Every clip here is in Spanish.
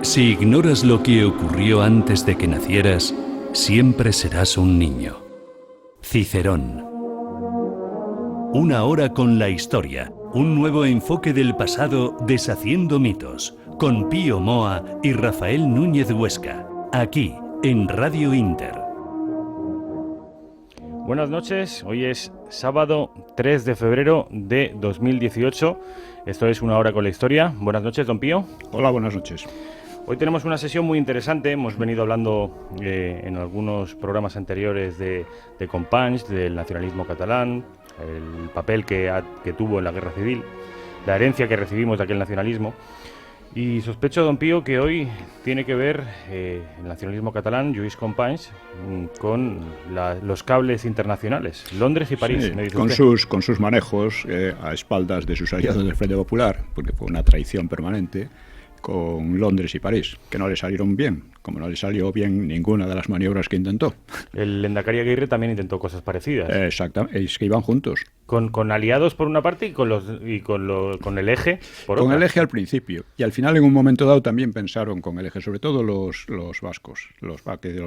Si ignoras lo que ocurrió antes de que nacieras, siempre serás un niño. Cicerón. Una hora con la historia. Un nuevo enfoque del pasado deshaciendo mitos. Con Pío Moa y Rafael Núñez Huesca. Aquí, en Radio Inter. Buenas noches, hoy es sábado 3 de febrero de 2018. Esto es Una hora con la historia. Buenas noches, don Pío. Hola, buenas noches. Hoy tenemos una sesión muy interesante. Hemos venido hablando en algunos programas anteriores de Companys, del nacionalismo catalán, el papel que tuvo en la guerra civil, la herencia que recibimos de aquel nacionalismo. Y sospecho, don Pío, que hoy tiene que ver el nacionalismo catalán, Lluís Companys, con los cables internacionales, Londres y París, sí, me dice con usted. con sus manejos a espaldas de sus aliados del Frente Popular, porque fue una traición permanente, con Londres y París, que no le salieron bien, como no le salió bien ninguna de las maniobras que intentó. El Lehendakari Aguirre también intentó cosas parecidas. Exactamente, es que iban juntos. Con aliados por una parte y con el eje por otra. Con el eje al principio, y al final en un momento dado también pensaron con el eje, sobre todo los vascos, los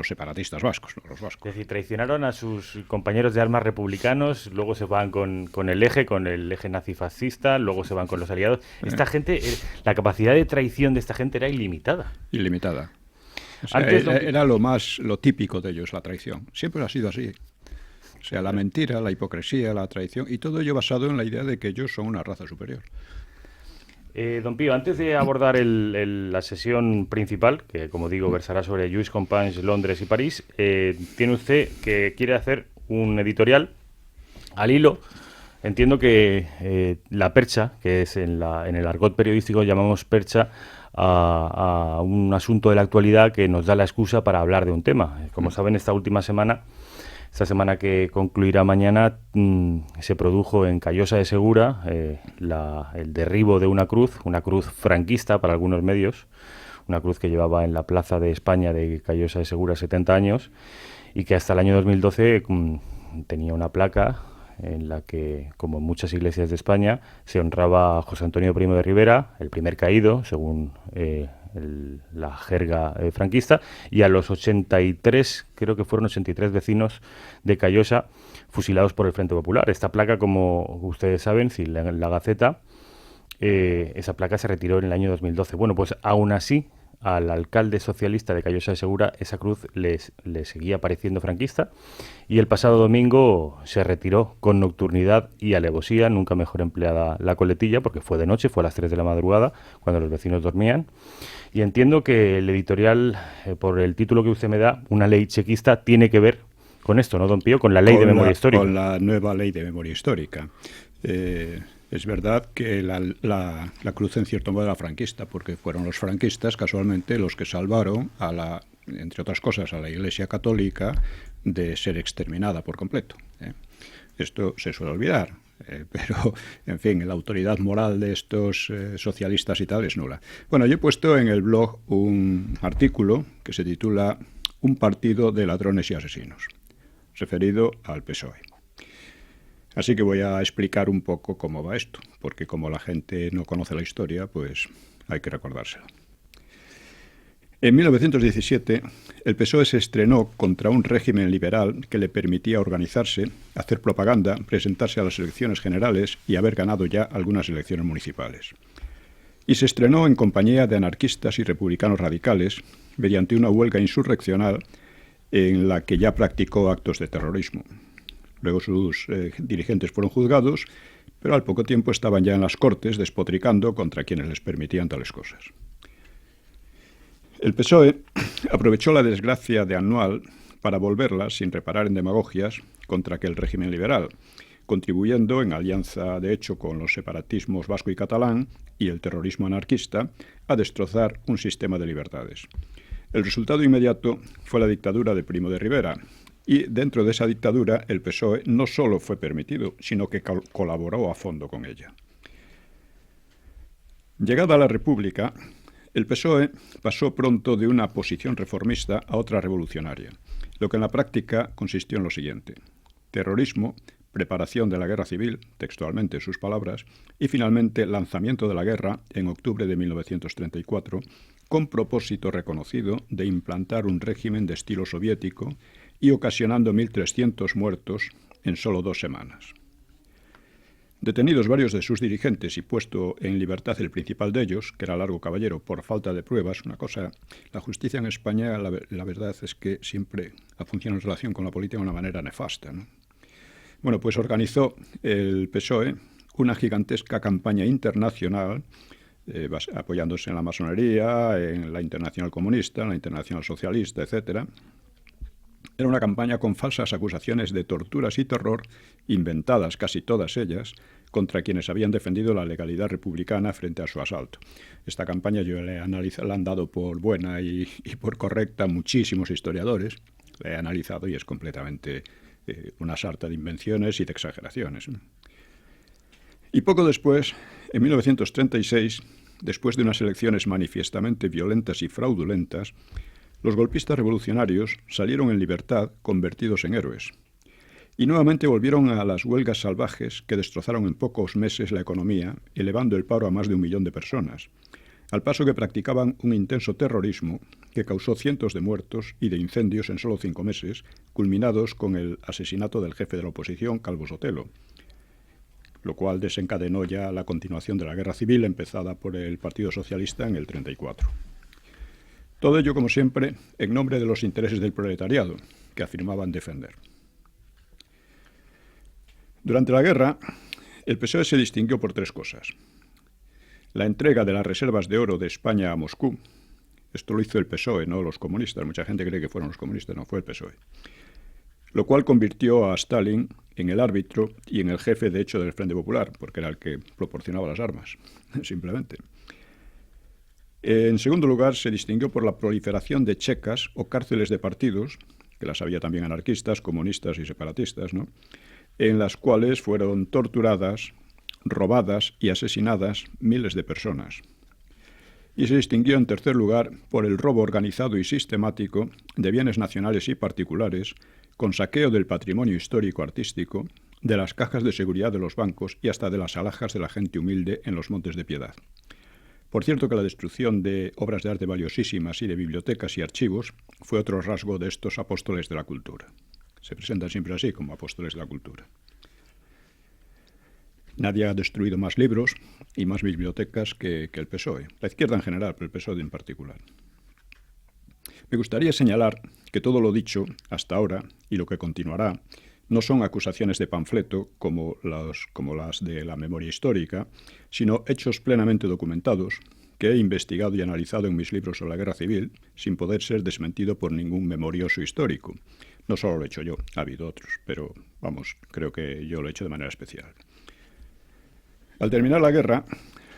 separatistas vascos, no los vascos. Es decir, traicionaron a sus compañeros de armas republicanos, luego se van con el eje nazifascista, luego se van con los aliados. Esta gente, la capacidad de traición de esta gente era ilimitada. Ilimitada. O sea, Antes era lo típico de ellos, la traición. Siempre ha sido así. O sea, la mentira, la hipocresía, la traición, y todo ello basado en la idea de que ellos son una raza superior. Don Pío, antes de abordar la sesión principal, que como digo versará sobre Lluís Companys, Londres y París, tiene usted que quiere hacer un editorial al hilo. Entiendo que la percha, que es en el argot periodístico llamamos percha a un asunto de la actualidad que nos da la excusa para hablar de un tema. Como saben, esta semana que concluirá mañana, se produjo en Callosa de Segura el derribo de una cruz franquista para algunos medios, una cruz que llevaba en la Plaza de España de Callosa de Segura 70 años y que hasta el año 2012 tenía una placa en la que, como en muchas iglesias de España, se honraba a José Antonio Primo de Rivera, el primer caído, según la jerga franquista, y a los 83, creo que fueron 83 vecinos de Callosa fusilados por el Frente Popular. Esta placa, como ustedes saben, si leen la Gaceta, esa placa se retiró en el año 2012. Bueno, pues aún así, al alcalde socialista de Callosa de Segura, esa cruz le seguía pareciendo franquista, y el pasado domingo se retiró con nocturnidad y alevosía, nunca mejor empleada la coletilla, porque fue de noche, fue a las 3 de la madrugada, cuando los vecinos dormían. Y entiendo que el editorial, por el título que usted me da, una ley chequista, tiene que ver con esto, ¿no, don Pío? Con la ley de memoria histórica. Con la nueva ley de memoria histórica. Es verdad que la cruz en cierto modo era franquista, porque fueron los franquistas casualmente los que salvaron entre otras cosas, a la Iglesia Católica de ser exterminada por completo. Esto se suele olvidar, pero en fin, la autoridad moral de estos socialistas y tal es nula. Bueno, yo he puesto en el blog un artículo que se titula "Un partido de ladrones y asesinos", referido al PSOE. Así que voy a explicar un poco cómo va esto, porque como la gente no conoce la historia, pues hay que recordársela. En 1917, el PSOE se estrenó contra un régimen liberal que le permitía organizarse, hacer propaganda, presentarse a las elecciones generales y haber ganado ya algunas elecciones municipales. Y se estrenó en compañía de anarquistas y republicanos radicales, mediante una huelga insurreccional en la que ya practicó actos de terrorismo. Luego sus dirigentes fueron juzgados, pero al poco tiempo estaban ya en las Cortes despotricando contra quienes les permitían tales cosas. El PSOE aprovechó la desgracia de Anual para volverla, sin reparar en demagogias, contra aquel régimen liberal, contribuyendo, en alianza de hecho con los separatismos vasco y catalán y el terrorismo anarquista, a destrozar un sistema de libertades. El resultado inmediato fue la dictadura de Primo de Rivera, y dentro de esa dictadura el PSOE no solo fue permitido, sino que colaboró a fondo con ella. Llegada a la República, el PSOE pasó pronto de una posición reformista a otra revolucionaria, lo que en la práctica consistió en lo siguiente: terrorismo, preparación de la guerra civil, textualmente sus palabras, y finalmente lanzamiento de la guerra en octubre de 1934, con propósito reconocido de implantar un régimen de estilo soviético y ocasionando 1.300 muertos en solo 2 semanas. Detenidos varios de sus dirigentes y puesto en libertad el principal de ellos, que era Largo Caballero, por falta de pruebas, una cosa, la justicia en España, la verdad es que siempre ha funcionado en relación con la política de una manera nefasta, ¿no? Bueno, pues organizó el PSOE una gigantesca campaña internacional, apoyándose en la masonería, en la Internacional Comunista, en la Internacional Socialista, etcétera. Era una campaña con falsas acusaciones de torturas y terror, inventadas casi todas ellas, contra quienes habían defendido la legalidad republicana frente a su asalto. Esta campaña yo la han dado por buena y por correcta muchísimos historiadores. La he analizado y es completamente una sarta de invenciones y de exageraciones. Y poco después, en 1936, después de unas elecciones manifiestamente violentas y fraudulentas, los golpistas revolucionarios salieron en libertad convertidos en héroes. Y nuevamente volvieron a las huelgas salvajes que destrozaron en pocos meses la economía, elevando el paro a más de 1 millón de personas, al paso que practicaban un intenso terrorismo que causó cientos de muertos y de incendios en solo 5 meses, culminados con el asesinato del jefe de la oposición, Calvo Sotelo, lo cual desencadenó ya la continuación de la guerra civil empezada por el Partido Socialista en el 34. Todo ello, como siempre, en nombre de los intereses del proletariado, que afirmaban defender. Durante la guerra, el PSOE se distinguió por 3 cosas. La entrega de las reservas de oro de España a Moscú. Esto lo hizo el PSOE, no los comunistas. Mucha gente cree que fueron los comunistas, no, fue el PSOE. Lo cual convirtió a Stalin en el árbitro y en el jefe, de hecho, del Frente Popular, porque era el que proporcionaba las armas, simplemente. En segundo lugar, se distinguió por la proliferación de checas o cárceles de partidos, que las había también anarquistas, comunistas y separatistas, ¿no?, en las cuales fueron torturadas, robadas y asesinadas miles de personas. Y se distinguió, en tercer lugar, por el robo organizado y sistemático de bienes nacionales y particulares, con saqueo del patrimonio histórico-artístico, de las cajas de seguridad de los bancos y hasta de las alhajas de la gente humilde en los Montes de Piedad. Por cierto que la destrucción de obras de arte valiosísimas y de bibliotecas y archivos fue otro rasgo de estos apóstoles de la cultura. Se presentan siempre así, como apóstoles de la cultura. Nadie ha destruido más libros y más bibliotecas que el PSOE. La izquierda en general, pero el PSOE en particular. Me gustaría señalar que todo lo dicho hasta ahora y lo que continuará no son acusaciones de panfleto como las de la memoria histórica, sino hechos plenamente documentados que he investigado y analizado en mis libros sobre la guerra civil sin poder ser desmentido por ningún memorioso histórico. No solo lo he hecho yo, ha habido otros, pero vamos, creo que yo lo he hecho de manera especial. Al terminar la guerra,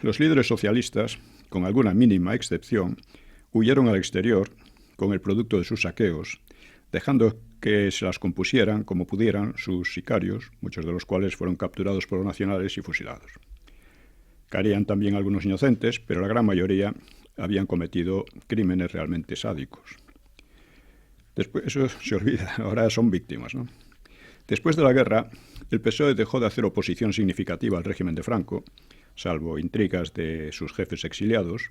los líderes socialistas, con alguna mínima excepción, huyeron al exterior con el producto de sus saqueos, dejando que se las compusieran como pudieran sus sicarios, muchos de los cuales fueron capturados por los nacionales y fusilados. Caerían también algunos inocentes, pero la gran mayoría habían cometido crímenes realmente sádicos. Después, eso se olvida, ahora son víctimas, ¿no? Después de la guerra, el PSOE dejó de hacer oposición significativa al régimen de Franco, salvo intrigas de sus jefes exiliados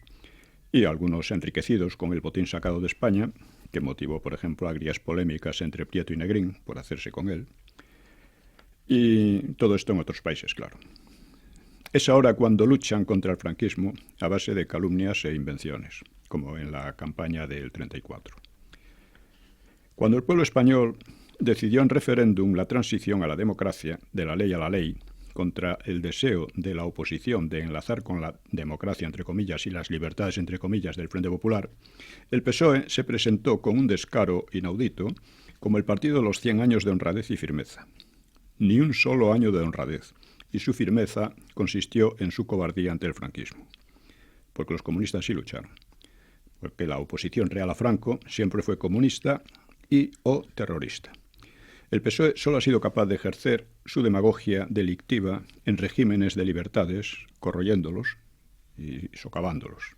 y algunos enriquecidos con el botín sacado de España, que motivó, por ejemplo, agrias polémicas entre Prieto y Negrín por hacerse con él. Y todo esto en otros países, claro. Es ahora cuando luchan contra el franquismo a base de calumnias e invenciones, como en la campaña del 34. Cuando el pueblo español decidió en referéndum la transición a la democracia, de la ley a la ley, contra el deseo de la oposición de enlazar con la democracia, entre comillas, y las libertades, entre comillas, del Frente Popular, el PSOE se presentó con un descaro inaudito como el partido de los 100 años de honradez y firmeza. Ni un solo año de honradez, y su firmeza consistió en su cobardía ante el franquismo. Porque los comunistas sí lucharon. Porque la oposición real a Franco siempre fue comunista y o terrorista. El PSOE solo ha sido capaz de ejercer su demagogia delictiva en regímenes de libertades, corroyéndolos y socavándolos.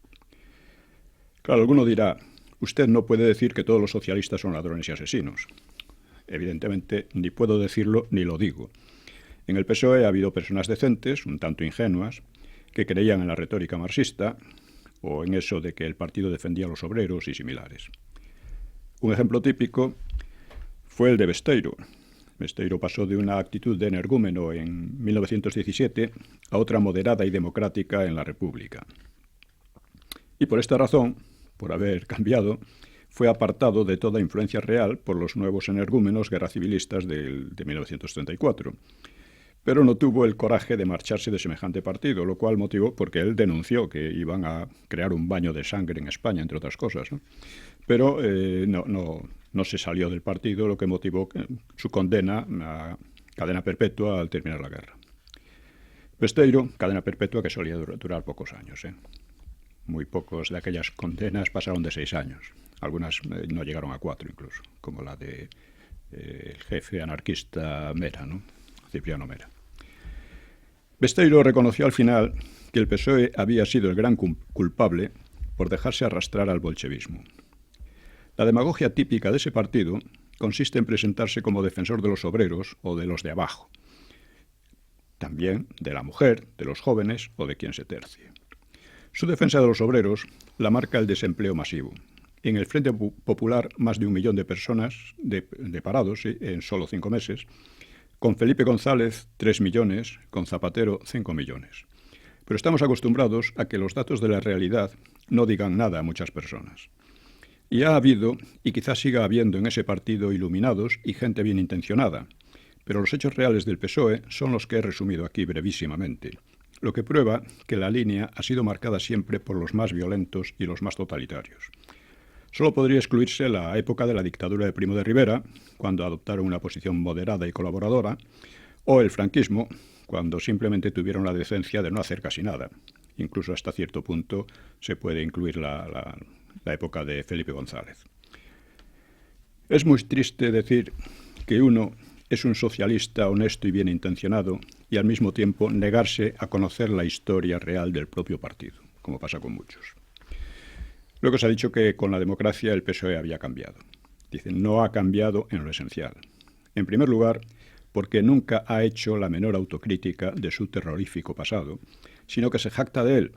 Claro, alguno dirá, usted no puede decir que todos los socialistas son ladrones y asesinos. Evidentemente, ni puedo decirlo ni lo digo. En el PSOE ha habido personas decentes, un tanto ingenuas, que creían en la retórica marxista o en eso de que el partido defendía a los obreros y similares. Un ejemplo típico fue el de Besteiro. Besteiro pasó de una actitud de energúmeno en 1917 a otra moderada y democrática en la República. Y por esta razón, por haber cambiado, fue apartado de toda influencia real por los nuevos energúmenos guerracivilistas de 1934. Pero no tuvo el coraje de marcharse de semejante partido, lo cual motivó porque él denunció que iban a crear un baño de sangre en España, entre otras cosas, ¿no? Pero no se salió del partido, lo que motivó su condena a cadena perpetua al terminar la guerra. Besteiro, cadena perpetua que solía durar pocos años, ¿eh? Muy pocos de aquellas condenas pasaron de 6 años. Algunas no llegaron a 4 incluso, como la de el jefe anarquista Mera, ¿no? Cipriano Mera. Besteiro reconoció al final que el PSOE había sido el gran culpable por dejarse arrastrar al bolchevismo. La demagogia típica de ese partido consiste en presentarse como defensor de los obreros o de los de abajo, también de la mujer, de los jóvenes o de quien se tercie. Su defensa de los obreros la marca el desempleo masivo. En el Frente Popular, más de 1 millón de personas de parados, ¿sí?, en solo 5 meses. Con Felipe González, 3 millones, con Zapatero, 5 millones. Pero estamos acostumbrados a que los datos de la realidad no digan nada a muchas personas. Y ha habido, y quizás siga habiendo en ese partido, iluminados y gente bien intencionada. Pero los hechos reales del PSOE son los que he resumido aquí brevísimamente, lo que prueba que la línea ha sido marcada siempre por los más violentos y los más totalitarios. Solo podría excluirse la época de la dictadura de Primo de Rivera, cuando adoptaron una posición moderada y colaboradora, o el franquismo, cuando simplemente tuvieron la decencia de no hacer casi nada. Incluso hasta cierto punto se puede incluir la época de Felipe González. Es muy triste decir que uno es un socialista honesto y bien intencionado y al mismo tiempo negarse a conocer la historia real del propio partido, como pasa con muchos. Luego se ha dicho que con la democracia el PSOE había cambiado. Dicen, no ha cambiado en lo esencial. En primer lugar, porque nunca ha hecho la menor autocrítica de su terrorífico pasado, sino que se jacta de él.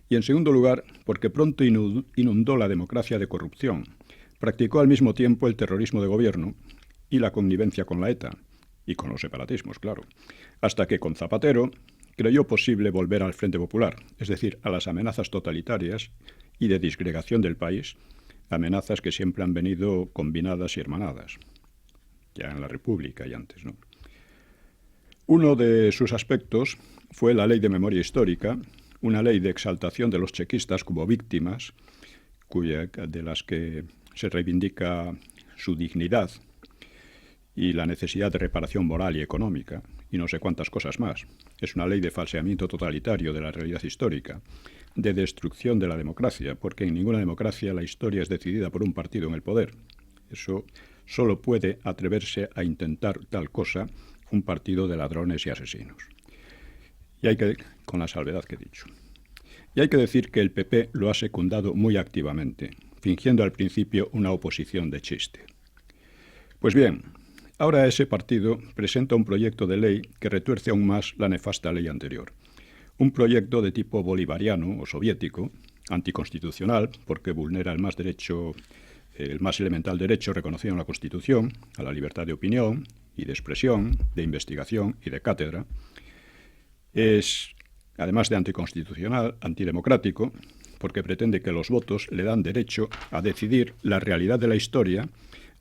Y en segundo lugar, porque pronto inundó la democracia de corrupción, practicó al mismo tiempo el terrorismo de gobierno y la connivencia con la ETA, y con los separatismos, claro, hasta que con Zapatero creyó posible volver al Frente Popular, es decir, a las amenazas totalitarias y de disgregación del país, amenazas que siempre han venido combinadas y hermanadas, ya en la República y antes, ¿no? Uno de sus aspectos fue la Ley de Memoria Histórica, una ley de exaltación de los chequistas como víctimas, de las que se reivindica su dignidad y la necesidad de reparación moral y económica, y no sé cuántas cosas más. Es una ley de falseamiento totalitario de la realidad histórica, de destrucción de la democracia, porque en ninguna democracia la historia es decidida por un partido en el poder. Eso solo puede atreverse a intentar tal cosa un partido de ladrones y asesinos. Con la salvedad que he dicho. Y hay que decir que el PP lo ha secundado muy activamente, fingiendo al principio una oposición de chiste. Pues bien, ahora ese partido presenta un proyecto de ley que retuerce aún más la nefasta ley anterior. Un proyecto de tipo bolivariano o soviético, anticonstitucional, porque vulnera el más elemental derecho reconocido en la Constitución, a la libertad de opinión y de expresión, de investigación y de cátedra. Es, además de anticonstitucional, antidemocrático, porque pretende que los votos le dan derecho a decidir la realidad de la historia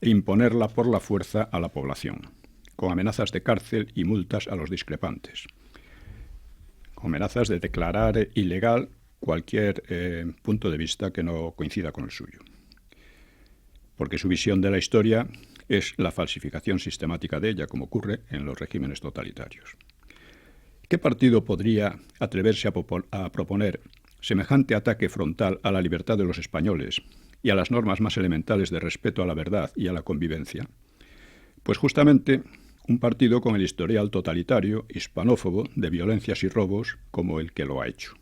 e imponerla por la fuerza a la población, con amenazas de cárcel y multas a los discrepantes, con amenazas de declarar ilegal cualquier punto de vista que no coincida con el suyo, porque su visión de la historia es la falsificación sistemática de ella, como ocurre en los regímenes totalitarios. ¿Qué partido podría atreverse a proponer semejante ataque frontal a la libertad de los españoles y a las normas más elementales de respeto a la verdad y a la convivencia? Pues justamente un partido con el historial totalitario, hispanófobo, de violencias y robos como el que lo ha hecho.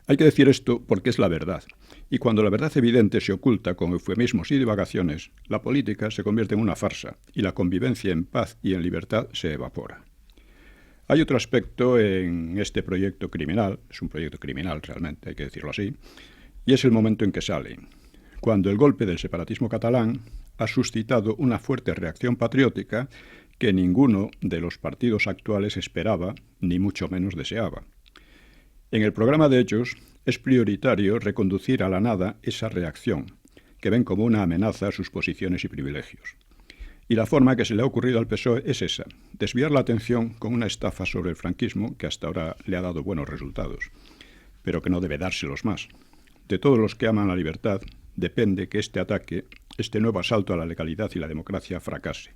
Hay que decir esto porque es la verdad. Y cuando la verdad evidente se oculta con eufemismos y divagaciones, la política se convierte en una farsa y la convivencia en paz y en libertad se evapora. Hay otro aspecto en este proyecto criminal, es un proyecto criminal realmente, hay que decirlo así, y es el momento en que sale, cuando el golpe del separatismo catalán ha suscitado una fuerte reacción patriótica que ninguno de los partidos actuales esperaba, ni mucho menos deseaba. En el programa de ellos es prioritario reconducir a la nada esa reacción, que ven como una amenaza a sus posiciones y privilegios. Y la forma que se le ha ocurrido al PSOE es esa, desviar la atención con una estafa sobre el franquismo que hasta ahora le ha dado buenos resultados, pero que no debe dárselos más. De todos los que aman la libertad depende que este ataque, este nuevo asalto a la legalidad y la democracia fracase.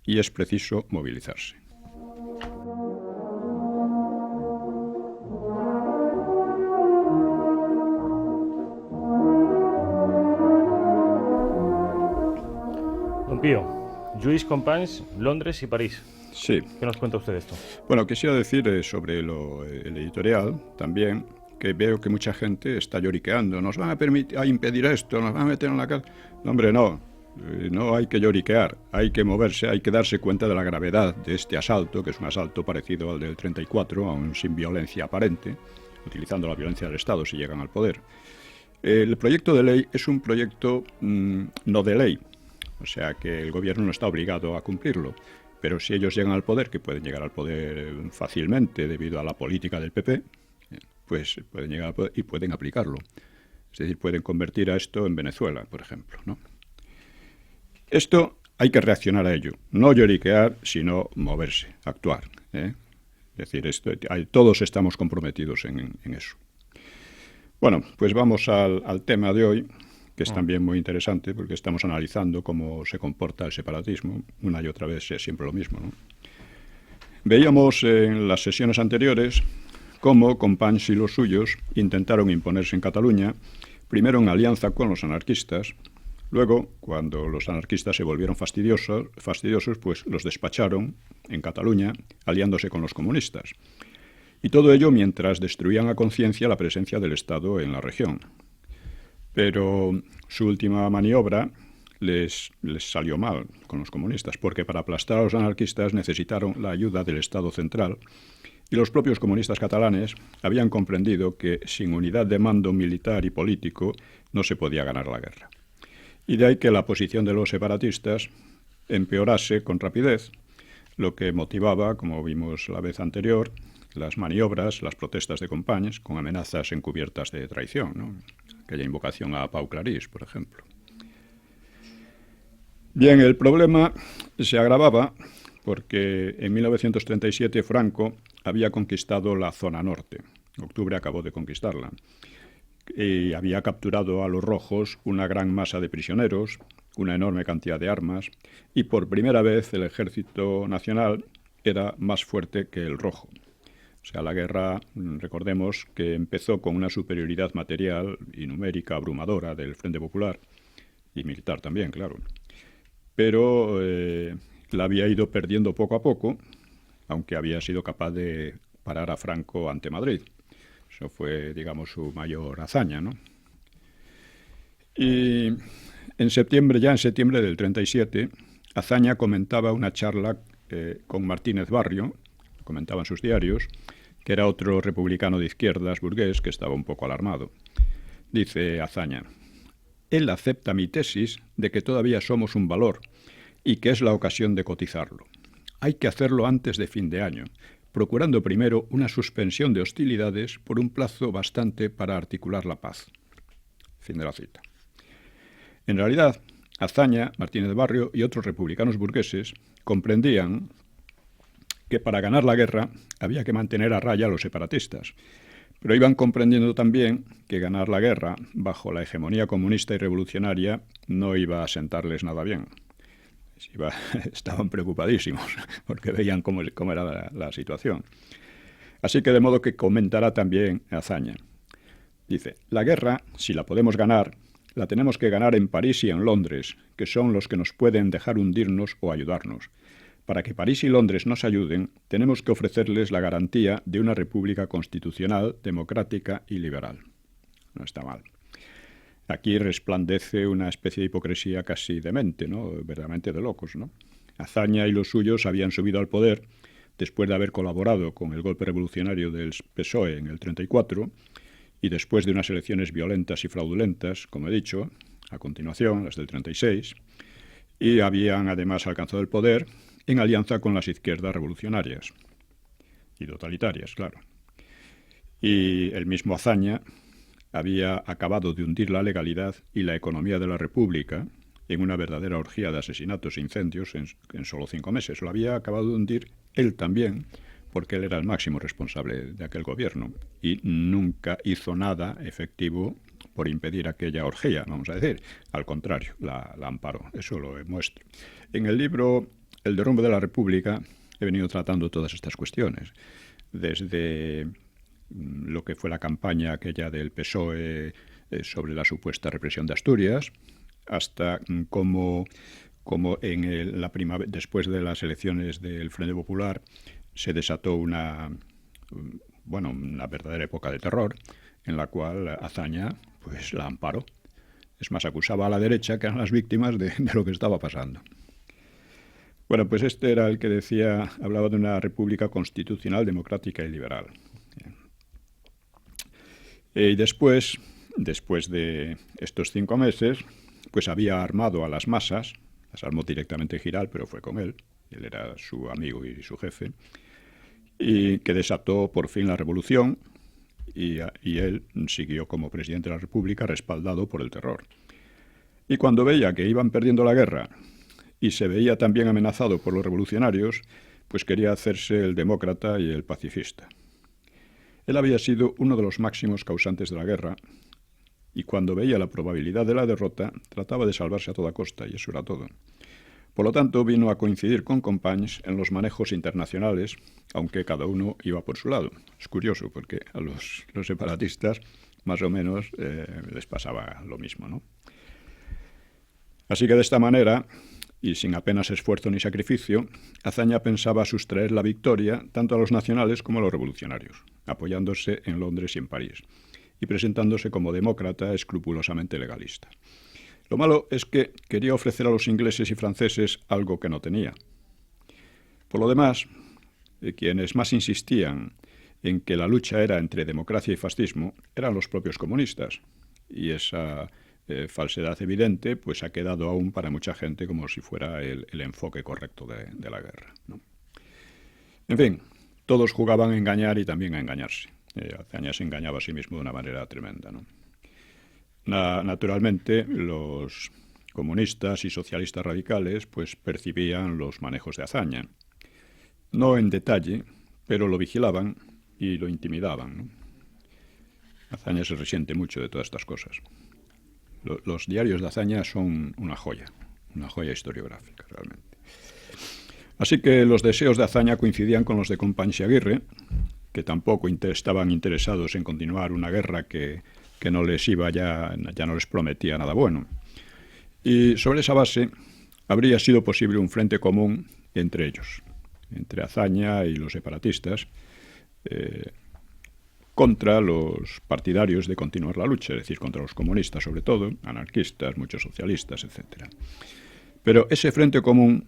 Y es preciso movilizarse. Don Pío, Lluís Companys, Londres y París. Sí. ¿Qué nos cuenta usted de esto? Bueno, quisiera decir sobre el editorial también que veo que mucha gente está lloriqueando. Nos van a impedir esto, nos van a meter en la cárcel. No, hombre, no. No hay que lloriquear, hay que moverse, hay que darse cuenta de la gravedad de este asalto, que es un asalto parecido al del 34, aún sin violencia aparente, utilizando la violencia del Estado si llegan al poder. El proyecto de ley es un proyecto no de ley, o sea que el gobierno no está obligado a cumplirlo, pero si ellos llegan al poder, que pueden llegar al poder fácilmente debido a la política del PP, pues pueden llegar al poder y pueden aplicarlo. Es decir, pueden convertir a esto en Venezuela, por ejemplo, ¿no? Esto hay que reaccionar a ello, no lloriquear, sino moverse, actuar, ¿eh? Es decir, todos estamos comprometidos en eso. Bueno, pues vamos al tema de hoy, que es también muy interesante, porque estamos analizando cómo se comporta el separatismo. Una y otra vez es siempre lo mismo, ¿no? Veíamos en las sesiones anteriores cómo Companys y los suyos intentaron imponerse en Cataluña, primero en alianza con los anarquistas. Luego, cuando los anarquistas se volvieron fastidiosos, pues los despacharon en Cataluña, aliándose con los comunistas. Y todo ello mientras destruían a conciencia la presencia del Estado en la región. Pero su última maniobra les salió mal con los comunistas, porque para aplastar a los anarquistas necesitaron la ayuda del Estado central, y los propios comunistas catalanes habían comprendido que sin unidad de mando militar y político no se podía ganar la guerra. Y de ahí que la posición de los separatistas empeorase con rapidez, lo que motivaba, como vimos la vez anterior, las maniobras, las protestas de Companys, con amenazas encubiertas de traición, ¿no? Aquella invocación a Pau Clarís, por ejemplo. Bien, el problema se agravaba porque en 1937 Franco había conquistado la zona norte. En octubre acabó de conquistarla. Y había capturado a los rojos una gran masa de prisioneros, una enorme cantidad de armas, y por primera vez el ejército nacional era más fuerte que el rojo. O sea, la guerra, recordemos que empezó con una superioridad material y numérica abrumadora del Frente Popular, y militar también, claro. Pero la había ido perdiendo poco a poco, aunque había sido capaz de parar a Franco ante Madrid. Eso fue, digamos, su mayor hazaña, ¿no? Y en septiembre del 37, Azaña comentaba una charla con Martínez Barrio, comentaba en sus diarios, que era otro republicano de izquierdas burgués que estaba un poco alarmado. Dice Azaña: él acepta mi tesis de que todavía somos un valor y que es la ocasión de cotizarlo. Hay que hacerlo antes de fin de año, procurando primero una suspensión de hostilidades por un plazo bastante para articular la paz. Fin de la cita. En realidad, Azaña, Martínez Barrio y otros republicanos burgueses comprendían que para ganar la guerra había que mantener a raya a los separatistas, pero iban comprendiendo también que ganar la guerra bajo la hegemonía comunista y revolucionaria no iba a sentarles nada bien. Estaban preocupadísimos porque veían cómo era la situación. Así que de modo que comentará también Azaña. Dice: la guerra, si la podemos ganar, la tenemos que ganar en París y en Londres, que son los que nos pueden dejar hundirnos o ayudarnos. para que París y Londres nos ayuden, tenemos que ofrecerles la garantía de una república constitucional, democrática y liberal. No está mal. Aquí resplandece una especie de hipocresía casi demente, ¿no? Verdaderamente de locos, ¿no? Azaña y los suyos habían subido al poder después de haber colaborado con el golpe revolucionario del PSOE en el 34 y después de unas elecciones violentas y fraudulentas, como he dicho, a continuación, las del 36, y habían además alcanzado el poder en alianza con las izquierdas revolucionarias y totalitarias, claro. Y el mismo Azaña había acabado de hundir la legalidad y la economía de la República en una verdadera orgía de asesinatos e incendios en solo 5 meses. Lo había acabado de hundir él también, porque él era el máximo responsable de aquel gobierno y nunca hizo nada efectivo por impedir aquella orgía, vamos a decir. Al contrario, la amparó. Eso lo muestro. En el libro El derrumbe de la República he venido tratando todas estas cuestiones, desde lo que fue la campaña aquella del PSOE sobre la supuesta represión de Asturias, hasta cómo la primavera, después de las elecciones del Frente Popular, se desató una verdadera época de terror, en la cual Azaña pues la amparó. Es más, acusaba a la derecha, que eran las víctimas de lo que estaba pasando. Bueno, pues este era el que hablaba de una república constitucional, democrática y liberal. Y después de estos 5 meses, pues había armado a las masas, las armó directamente Giral, pero fue con él era su amigo y su jefe, y que desató por fin la revolución, y él siguió como presidente de la República respaldado por el terror. Y cuando veía que iban perdiendo la guerra y se veía también amenazado por los revolucionarios, pues quería hacerse el demócrata y el pacifista. Él había sido uno de los máximos causantes de la guerra y cuando veía la probabilidad de la derrota trataba de salvarse a toda costa, y eso era todo. Por lo tanto, vino a coincidir con Companys en los manejos internacionales, aunque cada uno iba por su lado. Es curioso porque a los separatistas más o menos les pasaba lo mismo, ¿no? Así que de esta manera, y sin apenas esfuerzo ni sacrificio, Azaña pensaba sustraer la victoria tanto a los nacionales como a los revolucionarios, apoyándose en Londres y en París, y presentándose como demócrata escrupulosamente legalista. Lo malo es que quería ofrecer a los ingleses y franceses algo que no tenía. Por lo demás, quienes más insistían en que la lucha era entre democracia y fascismo eran los propios comunistas, y esa falsedad evidente pues ha quedado aún para mucha gente como si fuera el enfoque correcto de la guerra, ¿no? En fin, todos jugaban a engañar y también a engañarse. Azaña se engañaba a sí mismo de una manera tremenda, ¿no? Naturalmente, los comunistas y socialistas radicales pues percibían los manejos de Azaña. No en detalle, pero lo vigilaban y lo intimidaban, ¿no? Azaña se resiente mucho de todas estas cosas. Los diarios de Azaña son una joya historiográfica, realmente. Así que los deseos de Azaña coincidían con los de Companys y Aguirre, que tampoco estaban interesados en continuar una guerra que no les iba ya no les prometía nada bueno. Y sobre esa base habría sido posible un frente común entre ellos, entre Azaña y los separatistas, contra los partidarios de continuar la lucha, es decir, contra los comunistas sobre todo, anarquistas, muchos socialistas, etc. Pero ese frente común,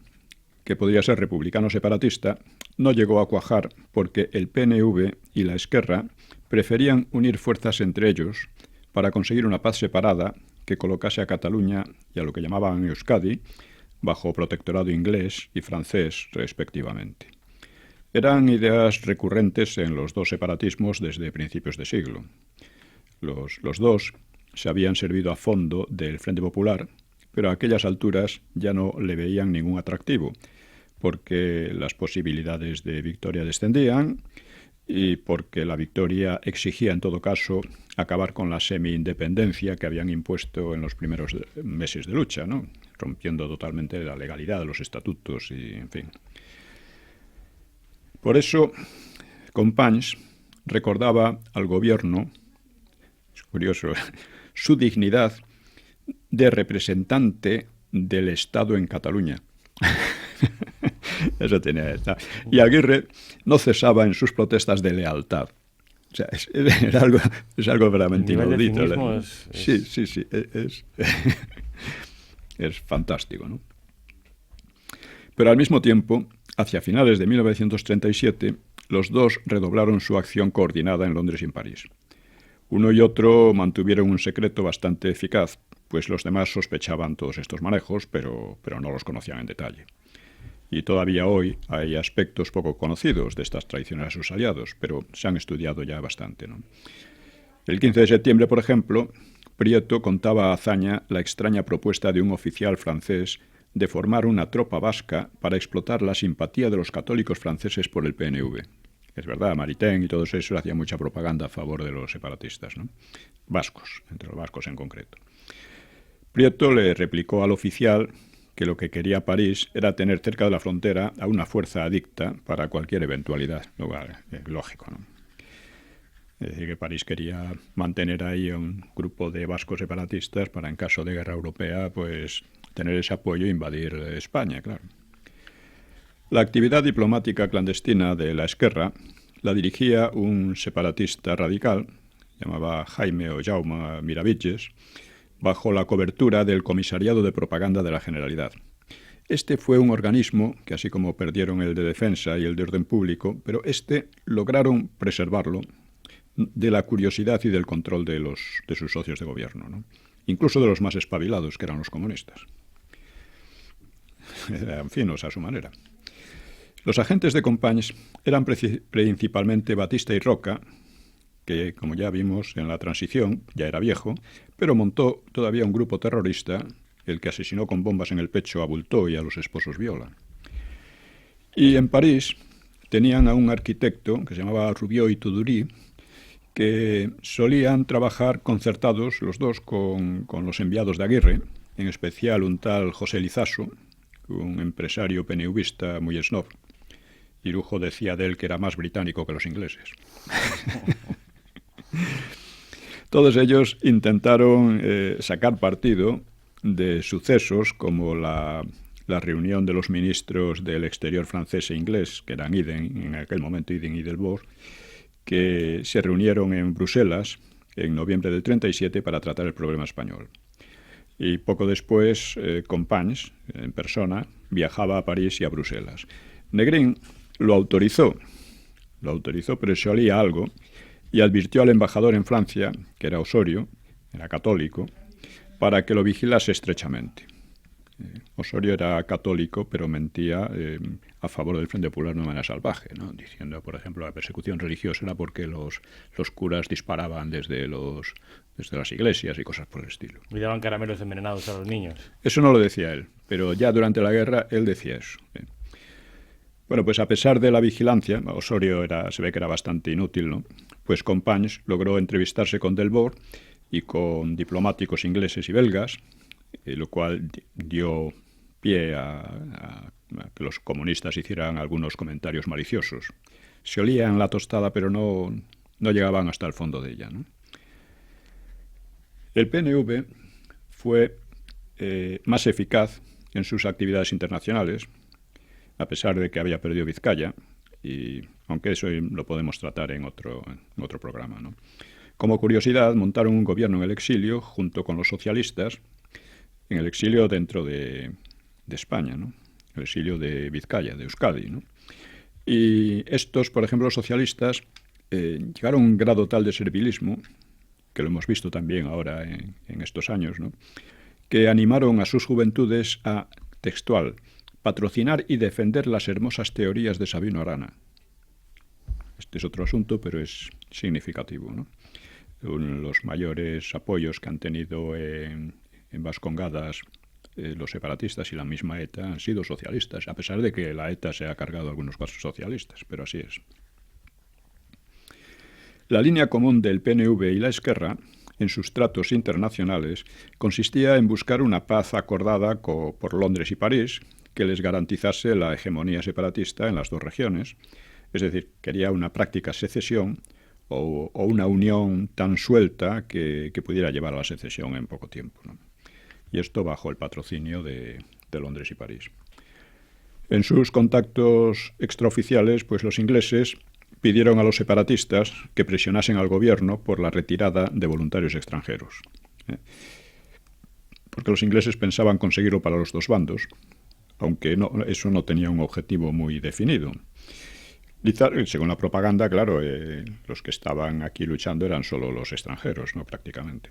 que podría ser republicano separatista, no llegó a cuajar porque el PNV y la Esquerra preferían unir fuerzas entre ellos para conseguir una paz separada que colocase a Cataluña y a lo que llamaban Euskadi bajo protectorado inglés y francés, respectivamente. Eran ideas recurrentes en los dos separatismos desde principios de siglo. Los dos se habían servido a fondo del Frente Popular, pero a aquellas alturas ya no le veían ningún atractivo, porque las posibilidades de victoria descendían y porque la victoria exigía, en todo caso, acabar con la semi-independencia que habían impuesto en los primeros meses de lucha, ¿no? Rompiendo totalmente la legalidad de los estatutos y, en fin. Por eso, Companys recordaba al gobierno, es curioso, su dignidad de representante del Estado en Cataluña. Eso tenía esta. Y Aguirre no cesaba en sus protestas de lealtad. O sea, es algo verdaderamente inaudito. Sí. Es fantástico, ¿no? Pero al mismo tiempo, hacia finales de 1937, los dos redoblaron su acción coordinada en Londres y en París. Uno y otro mantuvieron un secreto bastante eficaz, pues los demás sospechaban todos estos manejos, pero no los conocían en detalle. Y todavía hoy hay aspectos poco conocidos de estas traiciones a sus aliados, pero se han estudiado ya bastante, ¿no? El 15 de septiembre, por ejemplo, Prieto contaba a Azaña la extraña propuesta de un oficial francés de formar una tropa vasca para explotar la simpatía de los católicos franceses por el PNV. Es verdad, Maritain y todos esos hacían mucha propaganda a favor de los separatistas, ¿no? Vascos, entre los vascos en concreto. Prieto le replicó al oficial que lo que quería París era tener cerca de la frontera a una fuerza adicta para cualquier eventualidad. Lógico, ¿no? Es decir, que París quería mantener ahí a un grupo de vascos separatistas para, en caso de guerra europea, pues tener ese apoyo e invadir España, claro. La actividad diplomática clandestina de la Esquerra la dirigía un separatista radical, llamaba Jaime o Jaume Miravitlles, bajo la cobertura del Comisariado de Propaganda de la Generalidad. Este fue un organismo que, así como perdieron el de defensa y el de orden público, pero lograron preservarlo de la curiosidad y del control de sus socios de gobierno, ¿no? Incluso de los más espabilados, que eran los comunistas. Eran finos a su manera. Los agentes de Companys eran principalmente Batista y Roca, que, como ya vimos en la transición, ya era viejo, pero montó todavía un grupo terrorista, el que asesinó con bombas en el pecho a Bultó y a los esposos Viola. Y en París tenían a un arquitecto que se llamaba Rubió y Tudurí, que solían trabajar concertados los dos con los enviados de Aguirre, en especial un tal José Lizaso, un empresario PNVista muy snob. Irujo decía de él que era más británico que los ingleses. Todos ellos intentaron sacar partido de sucesos como la reunión de los ministros del exterior francés e inglés, que eran en aquel momento Iden y Delbos, que se reunieron en Bruselas en noviembre del 37 para tratar el problema español. Y poco después, Companys, en persona, viajaba a París y a Bruselas. Negrín lo autorizó, pero se olía algo, y advirtió al embajador en Francia, que era Osorio, era católico, para que lo vigilase estrechamente. Osorio era católico, pero mentía a favor del Frente Popular de una manera salvaje, ¿no? Diciendo, por ejemplo, la persecución religiosa era porque los curas disparaban desde las iglesias y cosas por el estilo. Y daban caramelos envenenados a los niños. Eso no lo decía él, pero ya durante la guerra él decía eso. Bueno, pues a pesar de la vigilancia, Osorio se ve que era bastante inútil, ¿no? Pues Companys logró entrevistarse con Delbos y con diplomáticos ingleses y belgas, lo cual dio pie a que los comunistas hicieran algunos comentarios maliciosos. Se olían la tostada, pero no llegaban hasta el fondo de ella, ¿no? El PNV fue más eficaz en sus actividades internacionales, a pesar de que había perdido Vizcaya, y aunque eso lo podemos tratar en otro programa, ¿no? Como curiosidad, montaron un gobierno en el exilio junto con los socialistas, en el exilio dentro de España, ¿no? El exilio de Vizcaya, de Euskadi, ¿no? Y estos, por ejemplo, los socialistas, llegaron a un grado tal de servilismo, que lo hemos visto también ahora en estos años, ¿no? Que animaron a sus juventudes a, textual, patrocinar y defender las hermosas teorías de Sabino Arana. Este es otro asunto, pero es significativo, ¿no? Los mayores apoyos que han tenido en Vascongadas los separatistas y la misma ETA han sido socialistas, a pesar de que la ETA se ha cargado algunos casos socialistas, pero así es. La línea común del PNV y la Esquerra, en sus tratos internacionales, consistía en buscar una paz acordada por Londres y París, que les garantizase la hegemonía separatista en las dos regiones, es decir, quería una práctica secesión o una unión tan suelta que pudiera llevar a la secesión en poco tiempo, ¿no? Y esto bajo el patrocinio de Londres y París. En sus contactos extraoficiales, pues los ingleses pidieron a los separatistas que presionasen al gobierno por la retirada de voluntarios extranjeros. Porque los ingleses pensaban conseguirlo para los dos bandos, aunque eso no tenía un objetivo muy definido. Según la propaganda, claro, los que estaban aquí luchando eran solo los extranjeros, ¿no? Prácticamente.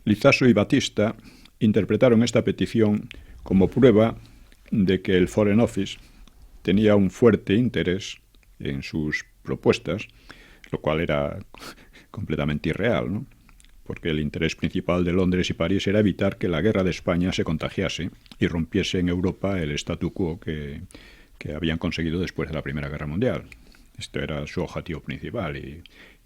Lizaso y Batista interpretaron esta petición como prueba de que el Foreign Office tenía un fuerte interés en sus propuestas, lo cual era completamente irreal, ¿no? Porque el interés principal de Londres y París era evitar que la guerra de España se contagiase y rompiese en Europa el statu quo que habían conseguido después de la Primera Guerra Mundial. Esto era su objetivo principal y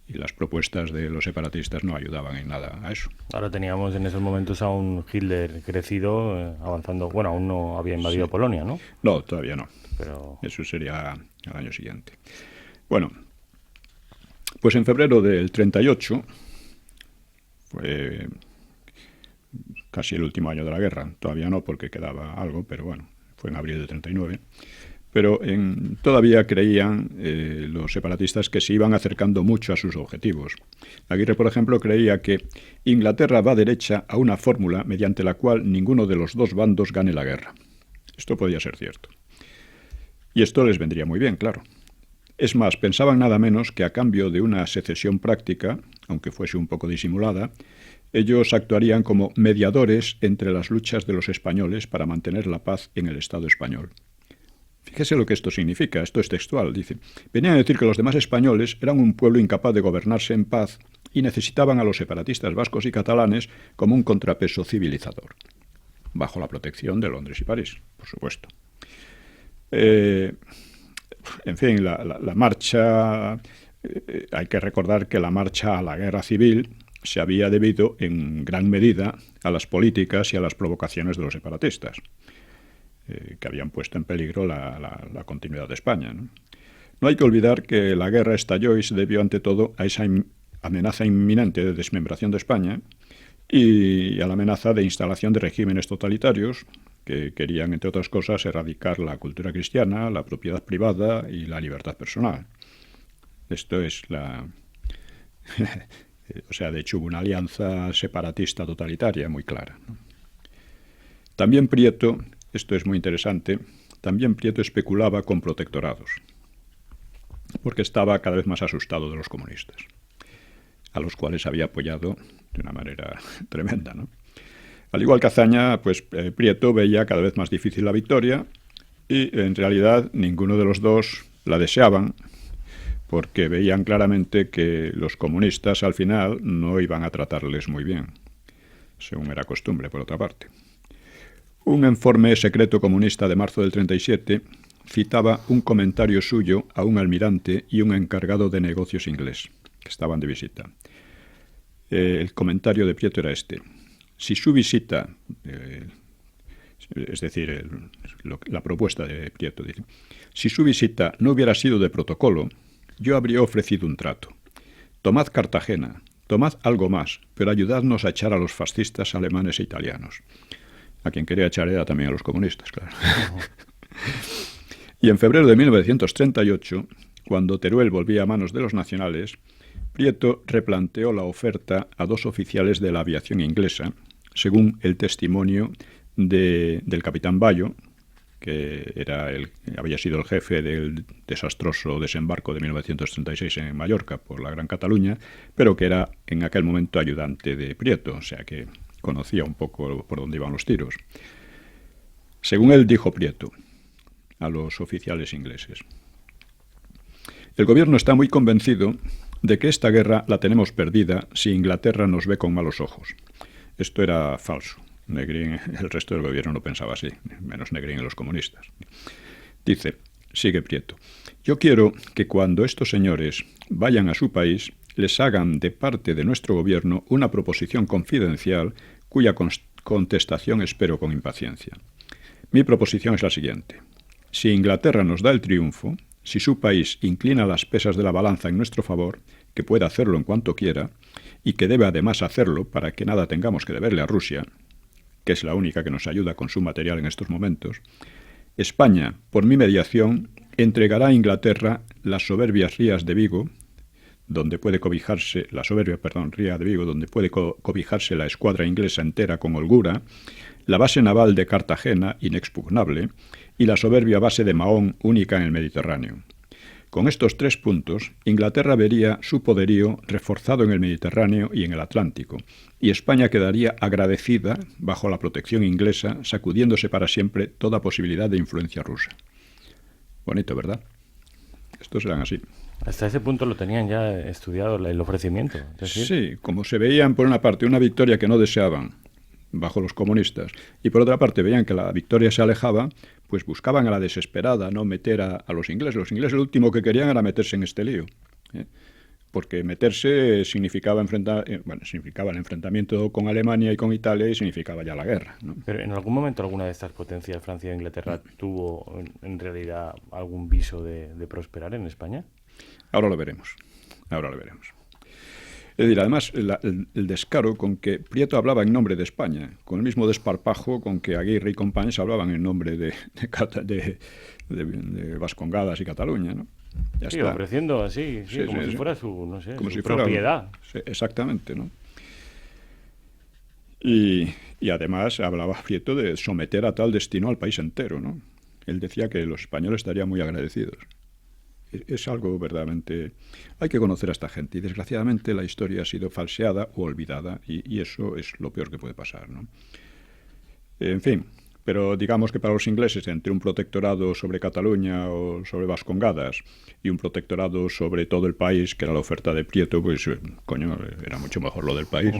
las propuestas de los separatistas no ayudaban en nada a eso. Ahora teníamos en esos momentos a un Hitler crecido, avanzando. Bueno, aún no había invadido Polonia, ¿no? No, todavía no. Pero eso sería al año siguiente. Bueno, pues en febrero del 38, fue casi el último año de la guerra. Todavía no, porque quedaba algo, pero bueno, fue en abril del 39. Pero todavía creían los separatistas que se iban acercando mucho a sus objetivos. Aguirre, por ejemplo, creía que Inglaterra va derecha a una fórmula mediante la cual ninguno de los dos bandos gane la guerra. Esto podía ser cierto. Y esto les vendría muy bien, claro. Es más, pensaban nada menos que a cambio de una secesión práctica, aunque fuese un poco disimulada, ellos actuarían como mediadores entre las luchas de los españoles para mantener la paz en el Estado español. Fíjese lo que esto significa, esto es textual, dice. Venían a decir que los demás españoles eran un pueblo incapaz de gobernarse en paz y necesitaban a los separatistas vascos y catalanes como un contrapeso civilizador, bajo la protección de Londres y París, por supuesto. En fin, la marcha, hay que recordar que la marcha a la guerra civil se había debido en gran medida a las políticas y a las provocaciones de los separatistas, que habían puesto en peligro la continuidad de España, ¿no? No hay que olvidar que la guerra estalló y se debió ante todo a esa amenaza inminente de desmembración de España y a la amenaza de instalación de regímenes totalitarios que querían, entre otras cosas, erradicar la cultura cristiana, la propiedad privada y la libertad personal. Esto es o sea, de hecho hubo una alianza separatista totalitaria muy clara, ¿no? También Prieto, esto es muy interesante, también Prieto especulaba con protectorados, porque estaba cada vez más asustado de los comunistas, a los cuales había apoyado de una manera tremenda, ¿no? Al igual que Azaña, pues Prieto veía cada vez más difícil la victoria y en realidad ninguno de los dos la deseaban, porque veían claramente que los comunistas al final no iban a tratarles muy bien, según era costumbre por otra parte. Un informe secreto comunista de marzo del 37 citaba un comentario suyo a un almirante y un encargado de negocios inglés, que estaban de visita. El comentario de Prieto era este: si su visita, es decir, la propuesta de Prieto, dice, si su visita no hubiera sido de protocolo, yo habría ofrecido un trato. Tomad Cartagena, tomad algo más, pero ayudadnos a echar a los fascistas alemanes e italianos. A quien quería echar era también a los comunistas, claro. Y en febrero de 1938, cuando Teruel volvía a manos de los nacionales, Prieto replanteó la oferta a dos oficiales de la aviación inglesa, según el testimonio del capitán Bayo, que había sido el jefe del desastroso desembarco de 1936 en Mallorca por la Gran Cataluña, pero que era en aquel momento ayudante de Prieto, o sea que conocía un poco por dónde iban los tiros. Según él dijo Prieto a los oficiales ingleses: el gobierno está muy convencido de que esta guerra la tenemos perdida si Inglaterra nos ve con malos ojos. Esto era falso. Negrín, el resto del gobierno no pensaba así, menos Negrín y los comunistas. Dice, sigue Prieto, yo quiero que cuando estos señores vayan a su país, les hagan de parte de nuestro gobierno una proposición confidencial cuya contestación espero con impaciencia. Mi proposición es la siguiente: si Inglaterra nos da el triunfo, si su país inclina las pesas de la balanza en nuestro favor, que puede hacerlo en cuanto quiera, y que debe además hacerlo para que nada tengamos que deberle a Rusia, que es la única que nos ayuda con su material en estos momentos, España, por mi mediación, entregará a Inglaterra las soberbias rías de Vigo, donde puede cobijarse ría de Vigo, donde puede cobijarse la escuadra inglesa entera con holgura, la base naval de Cartagena, inexpugnable, y la soberbia base de Mahón, única en el Mediterráneo. Con estos 3 puntos, Inglaterra vería su poderío reforzado en el Mediterráneo y en el Atlántico, y España quedaría agradecida bajo la protección inglesa, sacudiéndose para siempre toda posibilidad de influencia rusa. Bonito, ¿verdad? Estos eran así. Hasta ese punto lo tenían ya estudiado el ofrecimiento. Es decir, sí, como se veían por una parte una victoria que no deseaban bajo los comunistas y por otra parte veían que la victoria se alejaba, pues buscaban a la desesperada no meter a los ingleses. Los ingleses lo último que querían era meterse en este lío, porque meterse significaba significaba el enfrentamiento con Alemania y con Italia y significaba ya la guerra, ¿no? Pero en algún momento alguna de estas potencias, Francia e Inglaterra, tuvo en realidad algún viso de prosperar en España. Ahora lo veremos. Es decir, además, el descaro con que Prieto hablaba en nombre de España, con el mismo desparpajo con que Aguirre y compañeros hablaban en nombre de Vascongadas y Cataluña, ¿no? Ya sí, está. ofreciendo así, como si fuera su, no sé, como su propiedad. Sí, exactamente, ¿no? Y además hablaba Prieto de someter a tal destino al país entero, ¿no? Él decía que los españoles estarían muy agradecidos. Es algo verdaderamente... Hay que conocer a esta gente y desgraciadamente la historia ha sido falseada o olvidada y eso es lo peor que puede pasar, ¿no? En fin, pero digamos que para los ingleses entre un protectorado sobre Cataluña o sobre Vascongadas y un protectorado sobre todo el país, que era la oferta de Prieto, pues coño, era mucho mejor lo del país.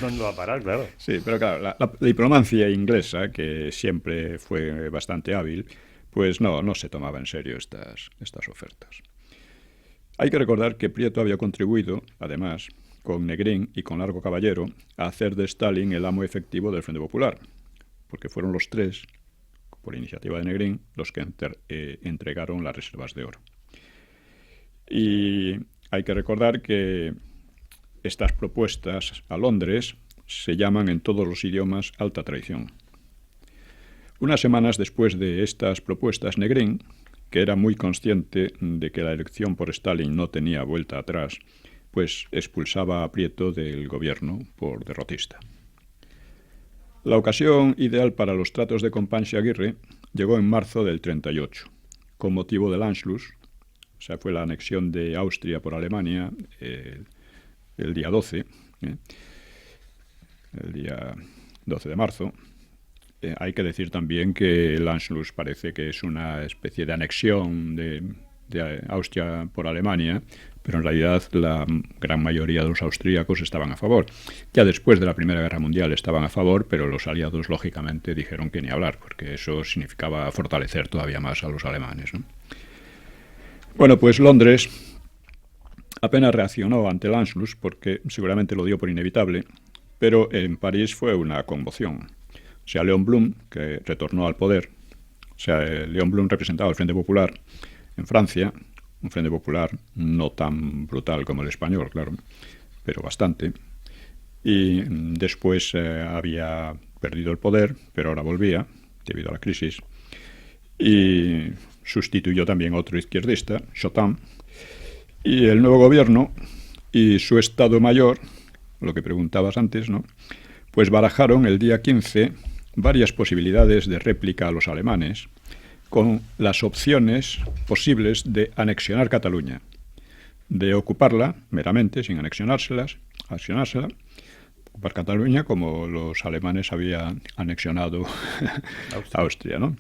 ¿Dónde va a parar? Claro. Sí, pero claro, la diplomacia inglesa, que siempre fue bastante hábil, pues no se tomaba en serio estas ofertas. Hay que recordar que Prieto había contribuido, además, con Negrín y con Largo Caballero, a hacer de Stalin el amo efectivo del Frente Popular, porque fueron los 3, por iniciativa de Negrín, los que entregaron las reservas de oro. Y hay que recordar que estas propuestas a Londres se llaman en todos los idiomas alta traición. Unas semanas después de estas propuestas, Negrín, que era muy consciente de que la elección por Stalin no tenía vuelta atrás, pues expulsaba a Prieto del gobierno por derrotista. La ocasión ideal para los tratos de Companys y Aguirre llegó en marzo del 38, con motivo del Anschluss, o sea, fue la anexión de Austria por Alemania el día 12, el día 12 de marzo. Hay que decir también que el Anschluss parece que es una especie de anexión de Austria por Alemania, pero en realidad la gran mayoría de los austríacos estaban a favor. Ya después de la Primera Guerra Mundial estaban a favor, pero los aliados lógicamente dijeron que ni hablar, porque eso significaba fortalecer todavía más a los alemanes, ¿no? Bueno, pues Londres apenas reaccionó ante el Anschluss, porque seguramente lo dio por inevitable, pero en París fue una conmoción. O sea, Léon Blum, que retornó al poder, o sea, Léon Blum representaba el Frente Popular en Francia, un Frente Popular no tan brutal como el español, claro, pero bastante, y después había perdido el poder, pero ahora volvía, debido a la crisis, y sustituyó también a otro izquierdista, Jotin, y el nuevo gobierno y su Estado Mayor, lo que preguntabas antes, ¿no?, pues barajaron el día 15 varias posibilidades de réplica a los alemanes, con las opciones posibles de anexionar Cataluña, de ocuparla meramente, sin anexionársela, ocupar Cataluña como los alemanes habían anexionado Austria, ¿no?,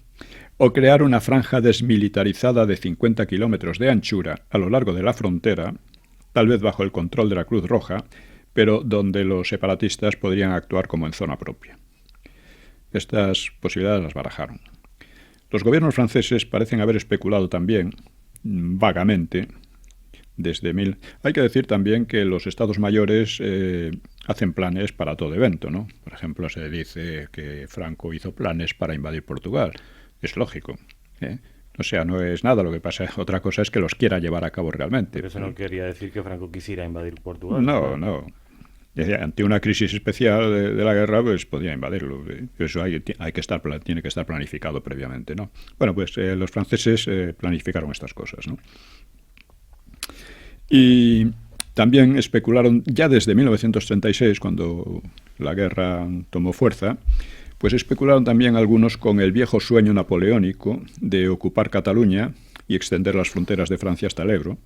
o crear una franja desmilitarizada de 50 kilómetros de anchura a lo largo de la frontera, tal vez bajo el control de la Cruz Roja, pero donde los separatistas podrían actuar como en zona propia. Estas posibilidades las barajaron. Los gobiernos franceses parecen haber especulado también, vagamente, Hay que decir también que los estados mayores hacen planes para todo evento, ¿no? Por ejemplo, se dice que Franco hizo planes para invadir Portugal. Es lógico, ¿eh? O sea, no es nada, lo que pasa, otra cosa es que los quiera llevar a cabo realmente. Pero eso no quería decir que Franco quisiera invadir Portugal. No. Ante una crisis especial de la guerra, pues podía invadirlo. Eso tiene que estar planificado previamente, ¿no? Bueno, pues los franceses planificaron estas cosas, ¿no? Y también especularon, ya desde 1936, cuando la guerra tomó fuerza, pues especularon también algunos con el viejo sueño napoleónico de ocupar Cataluña y extender las fronteras de Francia hasta el Ebro,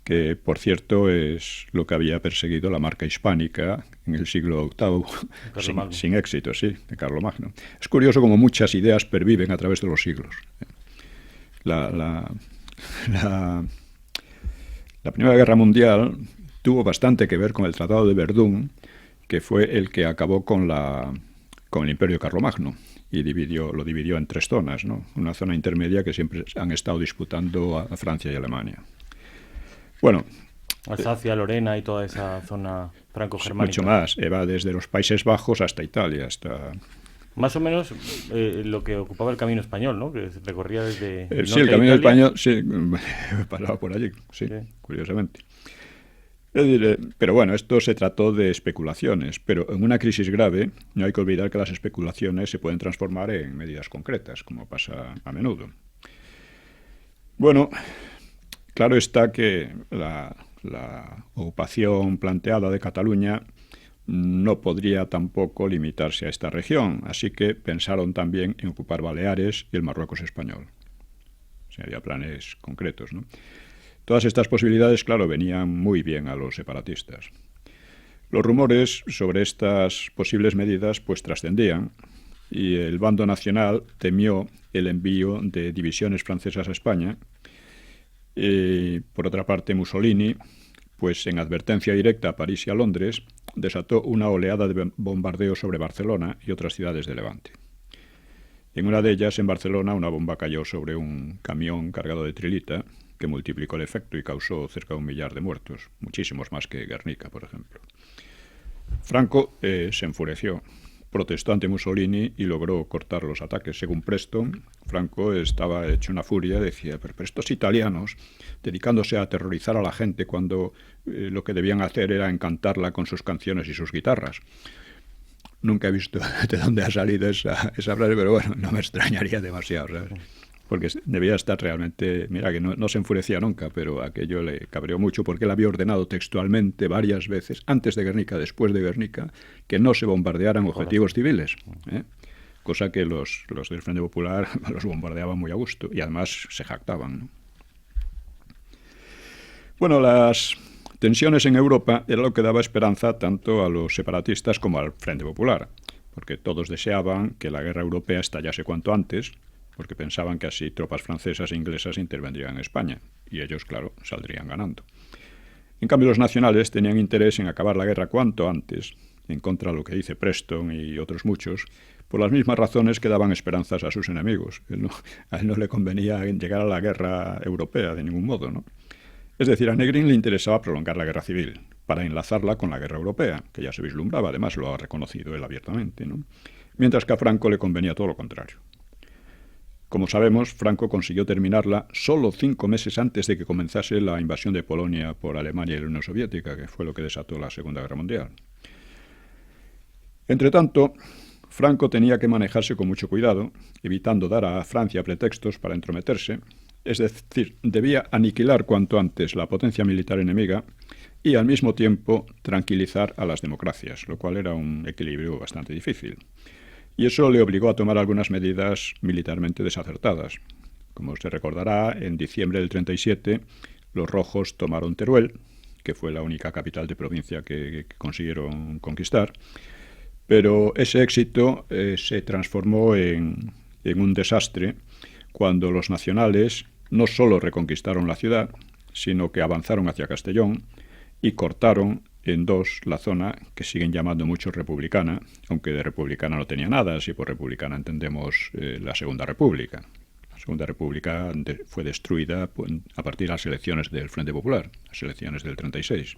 que, por cierto, es lo que había perseguido la marca hispánica en el siglo VIII, sin éxito, sí, de Carlomagno. Es curioso cómo muchas ideas perviven a través de los siglos. La Primera Guerra Mundial tuvo bastante que ver con el Tratado de Verdún, que fue el que acabó con el Imperio Carlomagno y lo dividió en 3 zonas, ¿no? Una zona intermedia que siempre han estado disputando a Francia y Alemania. Bueno, Alsacia, Lorena y toda esa zona franco-germánica. Mucho más, va desde los Países Bajos hasta Italia, hasta... Más o menos lo que ocupaba el camino español, ¿no? Que recorría desde el sí, el camino español, sí, pasaba por allí, sí, curiosamente. Pero bueno, esto se trató de especulaciones, pero en una crisis grave no hay que olvidar que las especulaciones se pueden transformar en medidas concretas, como pasa a menudo. Bueno, claro está que la ocupación planteada de Cataluña no podría tampoco limitarse a esta región, así que pensaron también en ocupar Baleares y el Marruecos español. O sea, había planes concretos, ¿no? Todas estas posibilidades, claro, venían muy bien a los separatistas. Los rumores sobre estas posibles medidas pues trascendían y el bando nacional temió el envío de divisiones francesas a España. Y, por otra parte, Mussolini, pues en advertencia directa a París y a Londres, desató una oleada de bombardeos sobre Barcelona y otras ciudades de Levante. En una de ellas, en Barcelona, una bomba cayó sobre un camión cargado de trilita que multiplicó el efecto y causó cerca de 1 millar de muertos, muchísimos más que Guernica, por ejemplo. Franco se enfureció, protestó ante Mussolini y logró cortar los ataques. Según Preston, Franco estaba hecho una furia, decía, pero estos italianos, dedicándose a aterrorizar a la gente cuando lo que debían hacer era encantarla con sus canciones y sus guitarras. Nunca he visto de dónde ha salido esa frase, pero bueno, no me extrañaría demasiado, ¿sabes? Porque debía estar realmente... Mira, que no se enfurecía nunca, pero aquello le cabreó mucho porque él había ordenado textualmente varias veces, antes de Guernica, después de Guernica, que no se bombardearan objetivos civiles, ¿eh? Cosa que los del Frente Popular los bombardeaban muy a gusto y además se jactaban, ¿no? Bueno, las tensiones en Europa era lo que daba esperanza tanto a los separatistas como al Frente Popular, porque todos deseaban que la guerra europea estallase cuanto antes, porque pensaban que así tropas francesas e inglesas intervendrían en España, y ellos, claro, saldrían ganando. En cambio, los nacionales tenían interés en acabar la guerra cuanto antes, en contra de lo que dice Preston y otros muchos, por las mismas razones que daban esperanzas a sus enemigos. A él no le convenía llegar a la guerra europea de ningún modo, ¿no? Es decir, a Negrín le interesaba prolongar la guerra civil, para enlazarla con la guerra europea, que ya se vislumbraba, además lo ha reconocido él abiertamente, ¿no? Mientras que a Franco le convenía todo lo contrario. Como sabemos, Franco consiguió terminarla solo 5 meses antes de que comenzase la invasión de Polonia por Alemania y la Unión Soviética, que fue lo que desató la Segunda Guerra Mundial. Entretanto, Franco tenía que manejarse con mucho cuidado, evitando dar a Francia pretextos para entrometerse, es decir, debía aniquilar cuanto antes la potencia militar enemiga y al mismo tiempo tranquilizar a las democracias, lo cual era un equilibrio bastante difícil. Y eso le obligó a tomar algunas medidas militarmente desacertadas. Como se recordará, en diciembre del 37 los rojos tomaron Teruel, que fue la única capital de provincia que consiguieron conquistar, pero ese éxito se transformó en un desastre cuando los nacionales no solo reconquistaron la ciudad, sino que avanzaron hacia Castellón y cortaron en 2 la zona que siguen llamando muchos republicana, aunque de republicana no tenía nada, si por republicana entendemos la Segunda República. La Segunda República fue destruida a partir de las elecciones del Frente Popular, las elecciones del 36.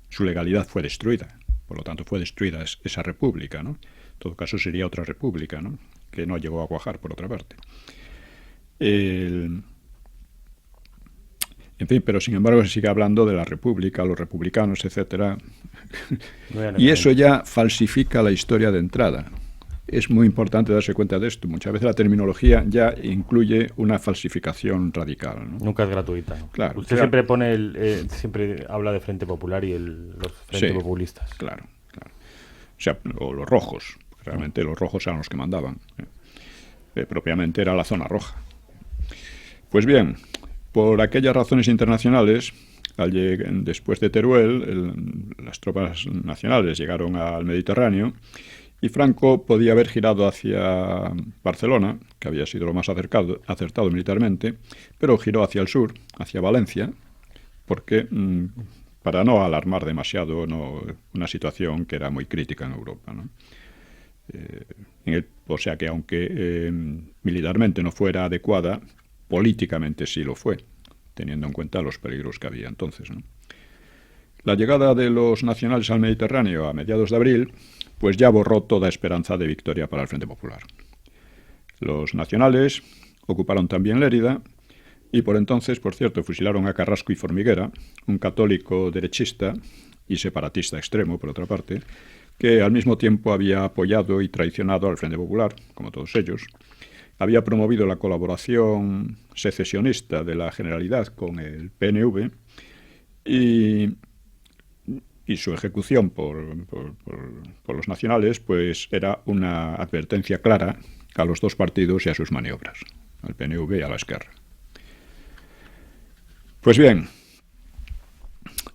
Su legalidad fue destruida, por lo tanto fue destruida esa república, ¿no? En todo caso sería otra república, ¿no? Que no llegó a cuajar, por otra parte. En En fin, pero sin embargo se sigue hablando de la República, los republicanos, etcétera. Y eso ya falsifica la historia de entrada. Es muy importante darse cuenta de esto. Muchas veces la terminología ya incluye una falsificación radical, ¿no? Nunca es gratuita, ¿no? Claro. Usted siempre pone siempre habla de Frente Popular y los Frente Populistas. Claro. O sea, o los rojos. Realmente los rojos eran los que mandaban. Propiamente era la zona roja. Pues bien, por aquellas razones internacionales, después de Teruel, las tropas nacionales llegaron al Mediterráneo y Franco podía haber girado hacia Barcelona, que había sido lo más acertado militarmente, pero giró hacia el sur, hacia Valencia, porque para no alarmar demasiado una situación que era muy crítica en Europa, ¿no? O sea que aunque militarmente no fuera adecuada, políticamente sí lo fue, teniendo en cuenta los peligros que había entonces, ¿no? La llegada de los nacionales al Mediterráneo a mediados de abril, pues ya borró toda esperanza de victoria para el Frente Popular. Los nacionales ocuparon también Lérida y por entonces, por cierto, fusilaron a Carrasco y Formiguera, un católico derechista y separatista extremo, por otra parte, que al mismo tiempo había apoyado y traicionado al Frente Popular, como todos ellos. Había promovido la colaboración secesionista de la Generalidad con el PNV y su ejecución por los nacionales pues era una advertencia clara a los dos partidos y a sus maniobras, al PNV y a la Esquerra. Pues bien,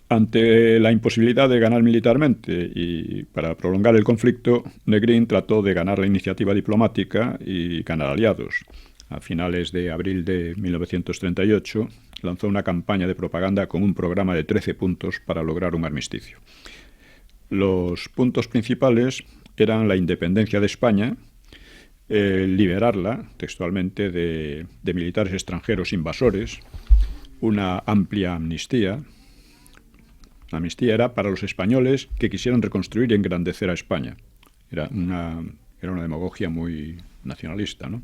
ante la imposibilidad de ganar militarmente y para prolongar el conflicto, Negrín trató de ganar la iniciativa diplomática y ganar aliados. A finales de abril de 1938 lanzó una campaña de propaganda con un programa de 13 puntos para lograr un armisticio. Los puntos principales eran la independencia de España, liberarla textualmente de militares extranjeros invasores, una amplia amnistía. La amnistía era para los españoles que quisieran reconstruir y engrandecer a España. Era una demagogia muy nacionalista, ¿no?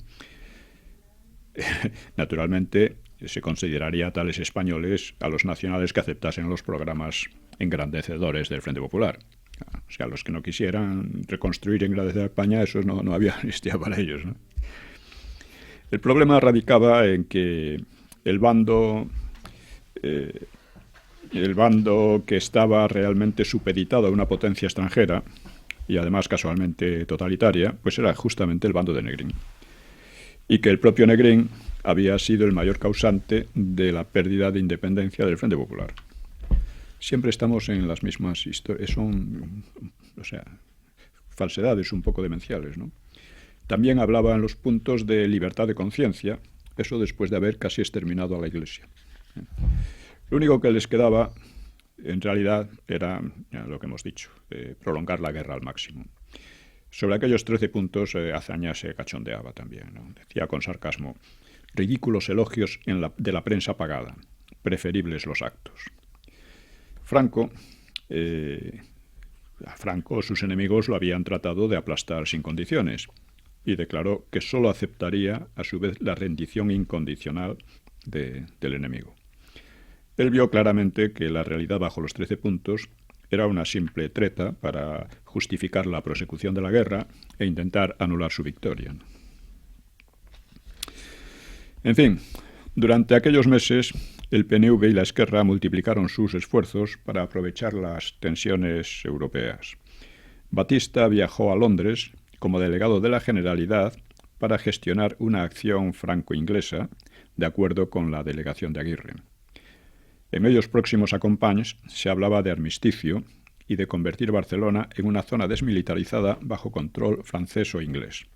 Naturalmente, se consideraría a tales españoles a los nacionales que aceptasen los programas engrandecedores del Frente Popular. O sea, los que no quisieran reconstruir y engrandecer a España, eso no había amnistía para ellos, ¿no? El problema radicaba en que el bando que estaba realmente supeditado a una potencia extranjera y además casualmente totalitaria, pues era justamente el bando de Negrín. Y que el propio Negrín había sido el mayor causante de la pérdida de independencia del Frente Popular. Siempre estamos en las mismas historias, son, falsedades un poco demenciales, ¿no? También hablaba en los puntos de libertad de conciencia, eso después de haber casi exterminado a la Iglesia. Lo único que les quedaba, en realidad, era lo que hemos dicho, prolongar la guerra al máximo. Sobre aquellos 13 puntos, Azaña se cachondeaba también, ¿no? Decía con sarcasmo: ridículos elogios de la prensa pagada, preferibles los actos. A Franco, sus enemigos lo habían tratado de aplastar sin condiciones y declaró que solo aceptaría, a su vez, la rendición incondicional del enemigo. Él vio claramente que la realidad bajo los 13 puntos era una simple treta para justificar la prosecución de la guerra e intentar anular su victoria. En fin, durante aquellos meses, el PNV y la Esquerra multiplicaron sus esfuerzos para aprovechar las tensiones europeas. Batista viajó a Londres como delegado de la Generalidad para gestionar una acción franco-inglesa de acuerdo con la delegación de Aguirre. En medios próximos a Companys se hablaba de armisticio y de convertir Barcelona en una zona desmilitarizada bajo control francés o inglés.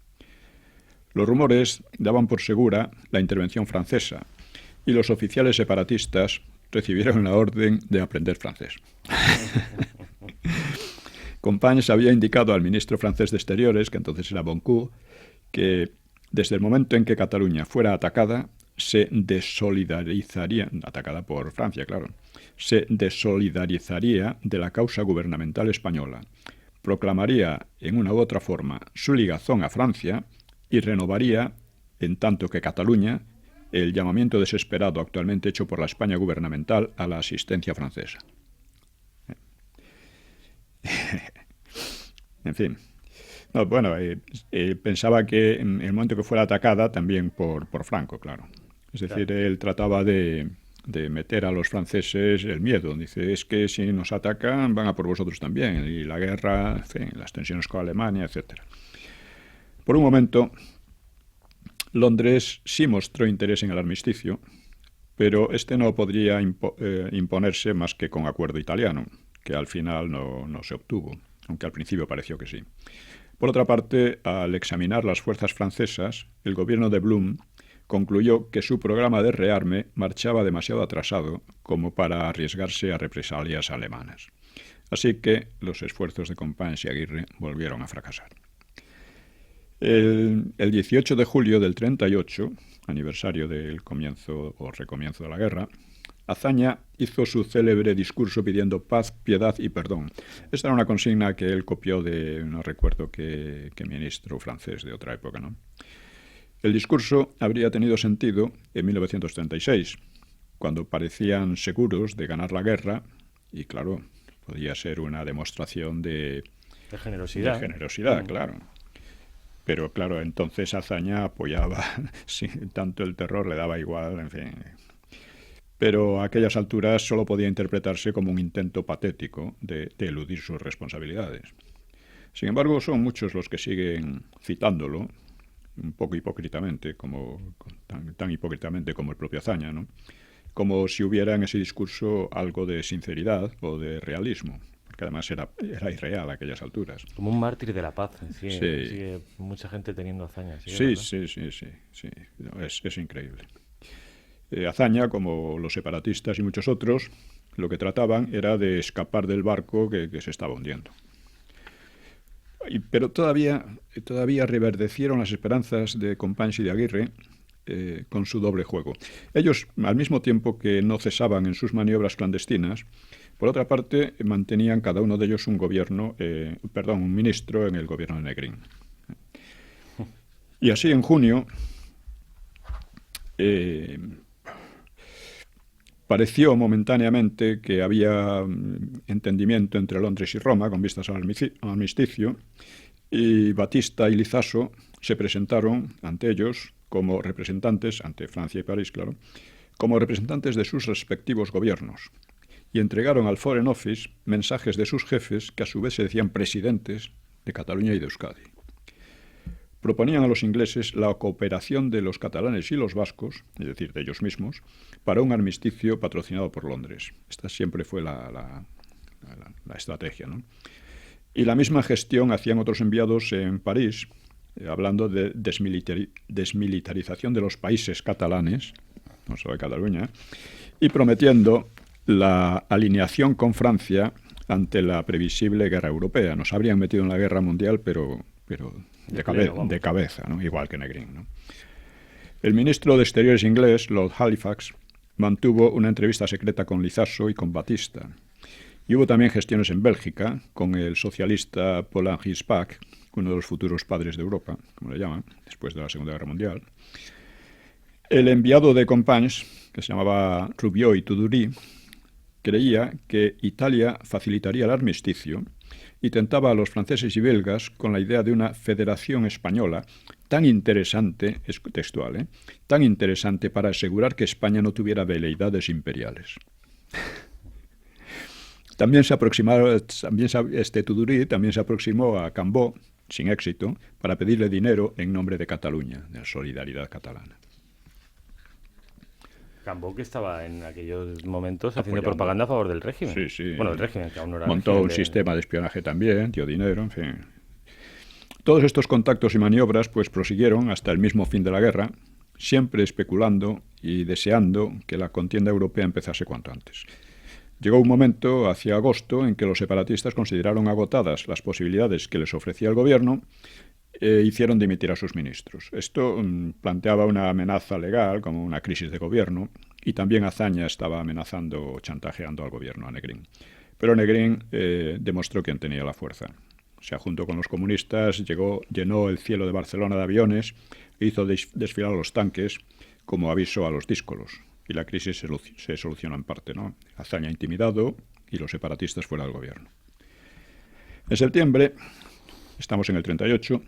Los rumores daban por segura la intervención francesa y los oficiales separatistas recibieron la orden de aprender francés. Companys había indicado al ministro francés de Exteriores, que entonces era Boncourt, que desde el momento en que Cataluña fuera atacada, se desolidarizaría, atacada por Francia, claro, se desolidarizaría de la causa gubernamental española, proclamaría en una u otra forma su ligazón a Francia y renovaría, en tanto que Cataluña, el llamamiento desesperado actualmente hecho por la España gubernamental a la asistencia francesa. En fin. No, bueno, pensaba que en el momento que fuera atacada también por Franco, claro. Es decir, él trataba de meter a los franceses el miedo. Dice, es que si nos atacan van a por vosotros también. Y la guerra, en fin, las tensiones con Alemania, etc. Por un momento, Londres sí mostró interés en el armisticio, pero este no podría imponerse más que con acuerdo italiano, que al final no se obtuvo, aunque al principio pareció que sí. Por otra parte, al examinar las fuerzas francesas, el gobierno de Blum concluyó que su programa de rearme marchaba demasiado atrasado como para arriesgarse a represalias alemanas. Así que los esfuerzos de Companys y Aguirre volvieron a fracasar. El 18 de julio del 38, aniversario del comienzo o recomienzo de la guerra, Azaña hizo su célebre discurso pidiendo paz, piedad y perdón. Esta era una consigna que él copió de, no recuerdo qué ministro francés de otra época, ¿no? El discurso habría tenido sentido en 1936, cuando parecían seguros de ganar la guerra, y claro, podía ser una demostración de generosidad. De generosidad, claro. Pero claro, entonces Azaña apoyaba, sí, tanto el terror le daba igual, en fin. Pero a aquellas alturas solo podía interpretarse como un intento patético de eludir sus responsabilidades. Sin embargo, son muchos los que siguen citándolo, un poco hipócritamente, tan hipócritamente como el propio Azaña, ¿no? Como si hubiera en ese discurso algo de sinceridad o de realismo, porque además era irreal a aquellas alturas. Como un mártir de la paz, sigue mucha gente teniendo Azaña. Sí. No, es increíble. Azaña, como los separatistas y muchos otros, lo que trataban era de escapar del barco que se estaba hundiendo. Pero todavía reverdecieron las esperanzas de Companys y de Aguirre con su doble juego. Ellos, al mismo tiempo que no cesaban en sus maniobras clandestinas, por otra parte, mantenían cada uno de ellos un ministro en el gobierno de Negrín. Y así en junio pareció momentáneamente que había entendimiento entre Londres y Roma con vistas al armisticio, y Batista y Lizaso se presentaron ante ellos como representantes, ante Francia y París, claro, como representantes de sus respectivos gobiernos, y entregaron al Foreign Office mensajes de sus jefes que a su vez se decían presidentes de Cataluña y de Euskadi. Proponían a los ingleses la cooperación de los catalanes y los vascos, es decir, de ellos mismos, para un armisticio patrocinado por Londres. Esta siempre fue la estrategia, ¿no? Y la misma gestión hacían otros enviados en París, hablando de desmilitarización de los países catalanes, no solo de Cataluña, y prometiendo la alineación con Francia ante la previsible guerra europea. Nos habrían metido en la guerra mundial, pero de cabeza, ¿no? Igual que Negrín, ¿no? El ministro de Exteriores inglés, Lord Halifax, mantuvo una entrevista secreta con Lizaso y con Batista. Y hubo también gestiones en Bélgica con el socialista Paul-Henri Spaak, uno de los futuros padres de Europa, como le llaman, después de la Segunda Guerra Mundial. El enviado de Companys, que se llamaba Rubió y Tudurí, creía que Italia facilitaría el armisticio y tentaba a los franceses y belgas con la idea de una federación española tan interesante, es textual, tan interesante para asegurar que España no tuviera veleidades imperiales. Tudurí también se aproximó a Cambó, sin éxito, para pedirle dinero en nombre de Cataluña, de la solidaridad catalana. Cambó, que estaba en aquellos momentos haciendo propaganda a favor del régimen. Sí. Bueno, el régimen, que aún no era montó un sistema de espionaje también, dio dinero, en fin. Todos estos contactos y maniobras pues prosiguieron hasta el mismo fin de la guerra, siempre especulando y deseando que la contienda europea empezase cuanto antes. Llegó un momento, hacia agosto, en que los separatistas consideraron agotadas las posibilidades que les ofrecía el gobierno e hicieron dimitir a sus ministros. Esto planteaba una amenaza legal, como una crisis de gobierno, y también Azaña estaba amenazando o chantajeando al gobierno, a Negrín. Pero Negrín demostró quién tenía la fuerza. O sea, junto con los comunistas llenó el cielo de Barcelona de aviones, hizo desfilar los tanques, como aviso a los díscolos. Y la crisis se solucionó en parte, ¿no? Azaña intimidado y los separatistas fuera del gobierno. En septiembre, estamos en el 38,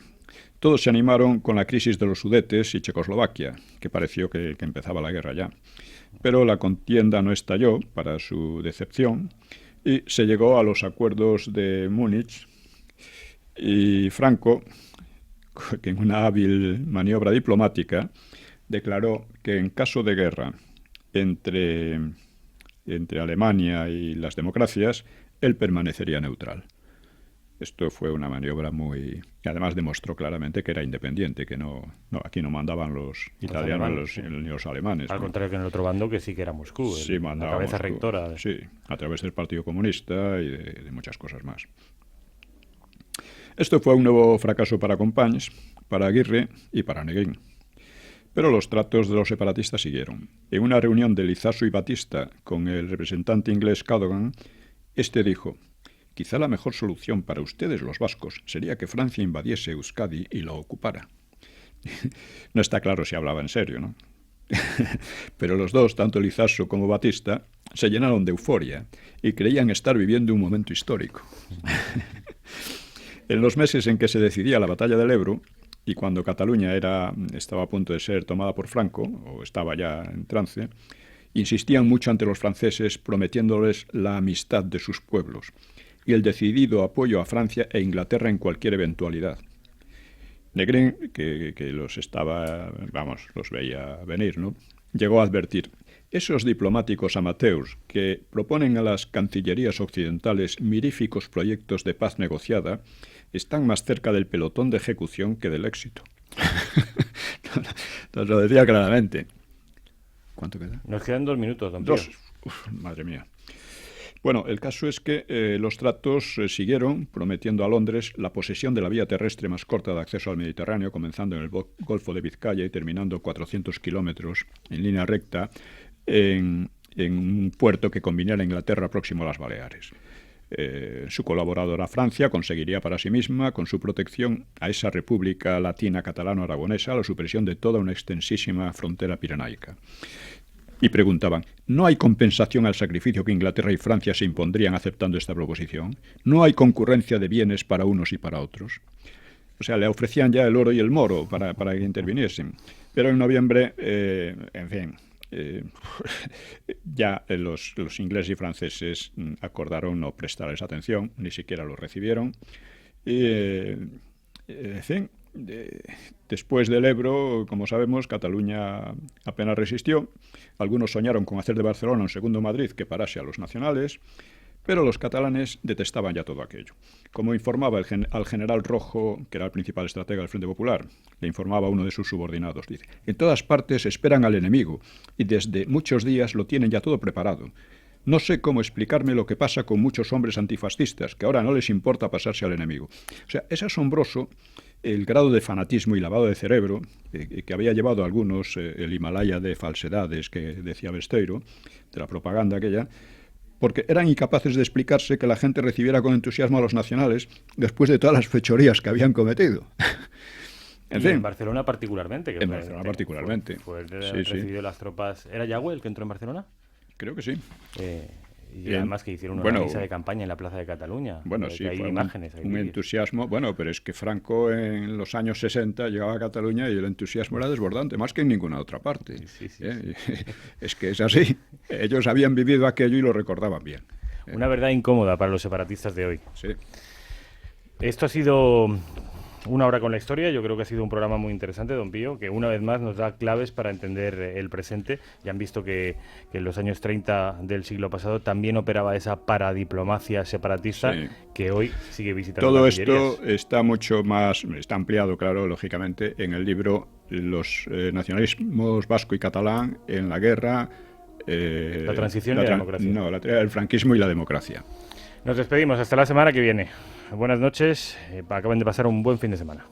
todos se animaron con la crisis de los Sudetes y Checoslovaquia, que pareció que empezaba la guerra ya. Pero la contienda no estalló, para su decepción, y se llegó a los acuerdos de Múnich, y Franco, que en una hábil maniobra diplomática, declaró que en caso de guerra entre Alemania y las democracias, él permanecería neutral. Esto fue una maniobra muy... Y además demostró claramente que era independiente, que aquí no mandaban los italianos ni los alemanes. Al contrario que en el otro bando, que sí que era Moscú, sí, mandaba la cabeza Moscú, rectora. Sí, a través del Partido Comunista y de muchas cosas más. Esto fue un nuevo fracaso para Companys, para Aguirre y para Negrín. Pero los tratos de los separatistas siguieron. En una reunión de Lizaso y Batista con el representante inglés Cadogan, este dijo: quizá la mejor solución para ustedes, los vascos, sería que Francia invadiese Euskadi y lo ocupara. No está claro si hablaba en serio, ¿no? Pero los dos, tanto Lizaso como Batista, se llenaron de euforia y creían estar viviendo un momento histórico. En los meses en que se decidía la batalla del Ebro, y cuando Cataluña estaba a punto de ser tomada por Franco, o estaba ya en trance, insistían mucho ante los franceses, prometiéndoles la amistad de sus pueblos y el decidido apoyo a Francia e Inglaterra en cualquier eventualidad. Negrín, que los veía venir, ¿no?, llegó a advertir: esos diplomáticos amateurs que proponen a las cancillerías occidentales miríficos proyectos de paz negociada están más cerca del pelotón de ejecución que del éxito. Nos lo decía claramente. ¿Cuánto queda? Nos quedan 2 minutos, don Pío. 2. Uf, madre mía. Bueno, el caso es que los tratos siguieron, prometiendo a Londres la posesión de la vía terrestre más corta de acceso al Mediterráneo, comenzando en el Golfo de Vizcaya y terminando 400 kilómetros en línea recta en un puerto que combinara Inglaterra próximo a las Baleares. Su colaboradora Francia conseguiría para sí misma, con su protección a esa República Latina Catalano-Aragonesa, la supresión de toda una extensísima frontera pirenaica. Y preguntaban: ¿no hay compensación al sacrificio que Inglaterra y Francia se impondrían aceptando esta proposición? ¿No hay concurrencia de bienes para unos y para otros? O sea, le ofrecían ya el oro y el moro para que interviniesen. Pero en noviembre, en fin... ya los ingleses y franceses acordaron no prestarles atención, ni siquiera lo recibieron. Y, en fin, después del Ebro, como sabemos, Cataluña apenas resistió. Algunos soñaron con hacer de Barcelona un segundo Madrid que parase a los nacionales, pero los catalanes detestaban ya todo aquello. Como informaba al general Rojo, que era el principal estratega del Frente Popular, le informaba a uno de sus subordinados, dice: en todas partes esperan al enemigo y desde muchos días lo tienen ya todo preparado. No sé cómo explicarme lo que pasa con muchos hombres antifascistas, que ahora no les importa pasarse al enemigo. O sea, es asombroso el grado de fanatismo y lavado de cerebro que había llevado a algunos el Himalaya de falsedades que decía Besteiro, de la propaganda aquella, porque eran incapaces de explicarse que la gente recibiera con entusiasmo a los nacionales después de todas las fechorías que habían cometido. En Barcelona particularmente. En Barcelona particularmente. Fue el que recibió las tropas. ¿Era Yagüe el que entró en Barcelona? Creo que sí. Y además que hicieron una misa de campaña en la Plaza de Cataluña. Bueno, sí, hay fue imágenes. Un entusiasmo. Bueno, pero es que Franco en los años 60 llegaba a Cataluña y el entusiasmo era desbordante, más que en ninguna otra parte. Sí. Es que es así. Ellos habían vivido aquello y lo recordaban bien. Una verdad incómoda para los separatistas de hoy. Sí. Esto ha sido una hora con la historia. Yo creo que ha sido un programa muy interesante, don Pío, que una vez más nos da claves para entender el presente. Ya han visto que en los años 30 del siglo pasado también operaba esa paradiplomacia separatista, sí, que hoy sigue visitando todo las esto está mucho más, está ampliado, claro, lógicamente, en el libro Los nacionalismos vasco y catalán en la guerra, la transición y la democracia. No, el franquismo y la democracia. Nos despedimos hasta la semana que viene. Buenas noches, acaben de pasar un buen fin de semana.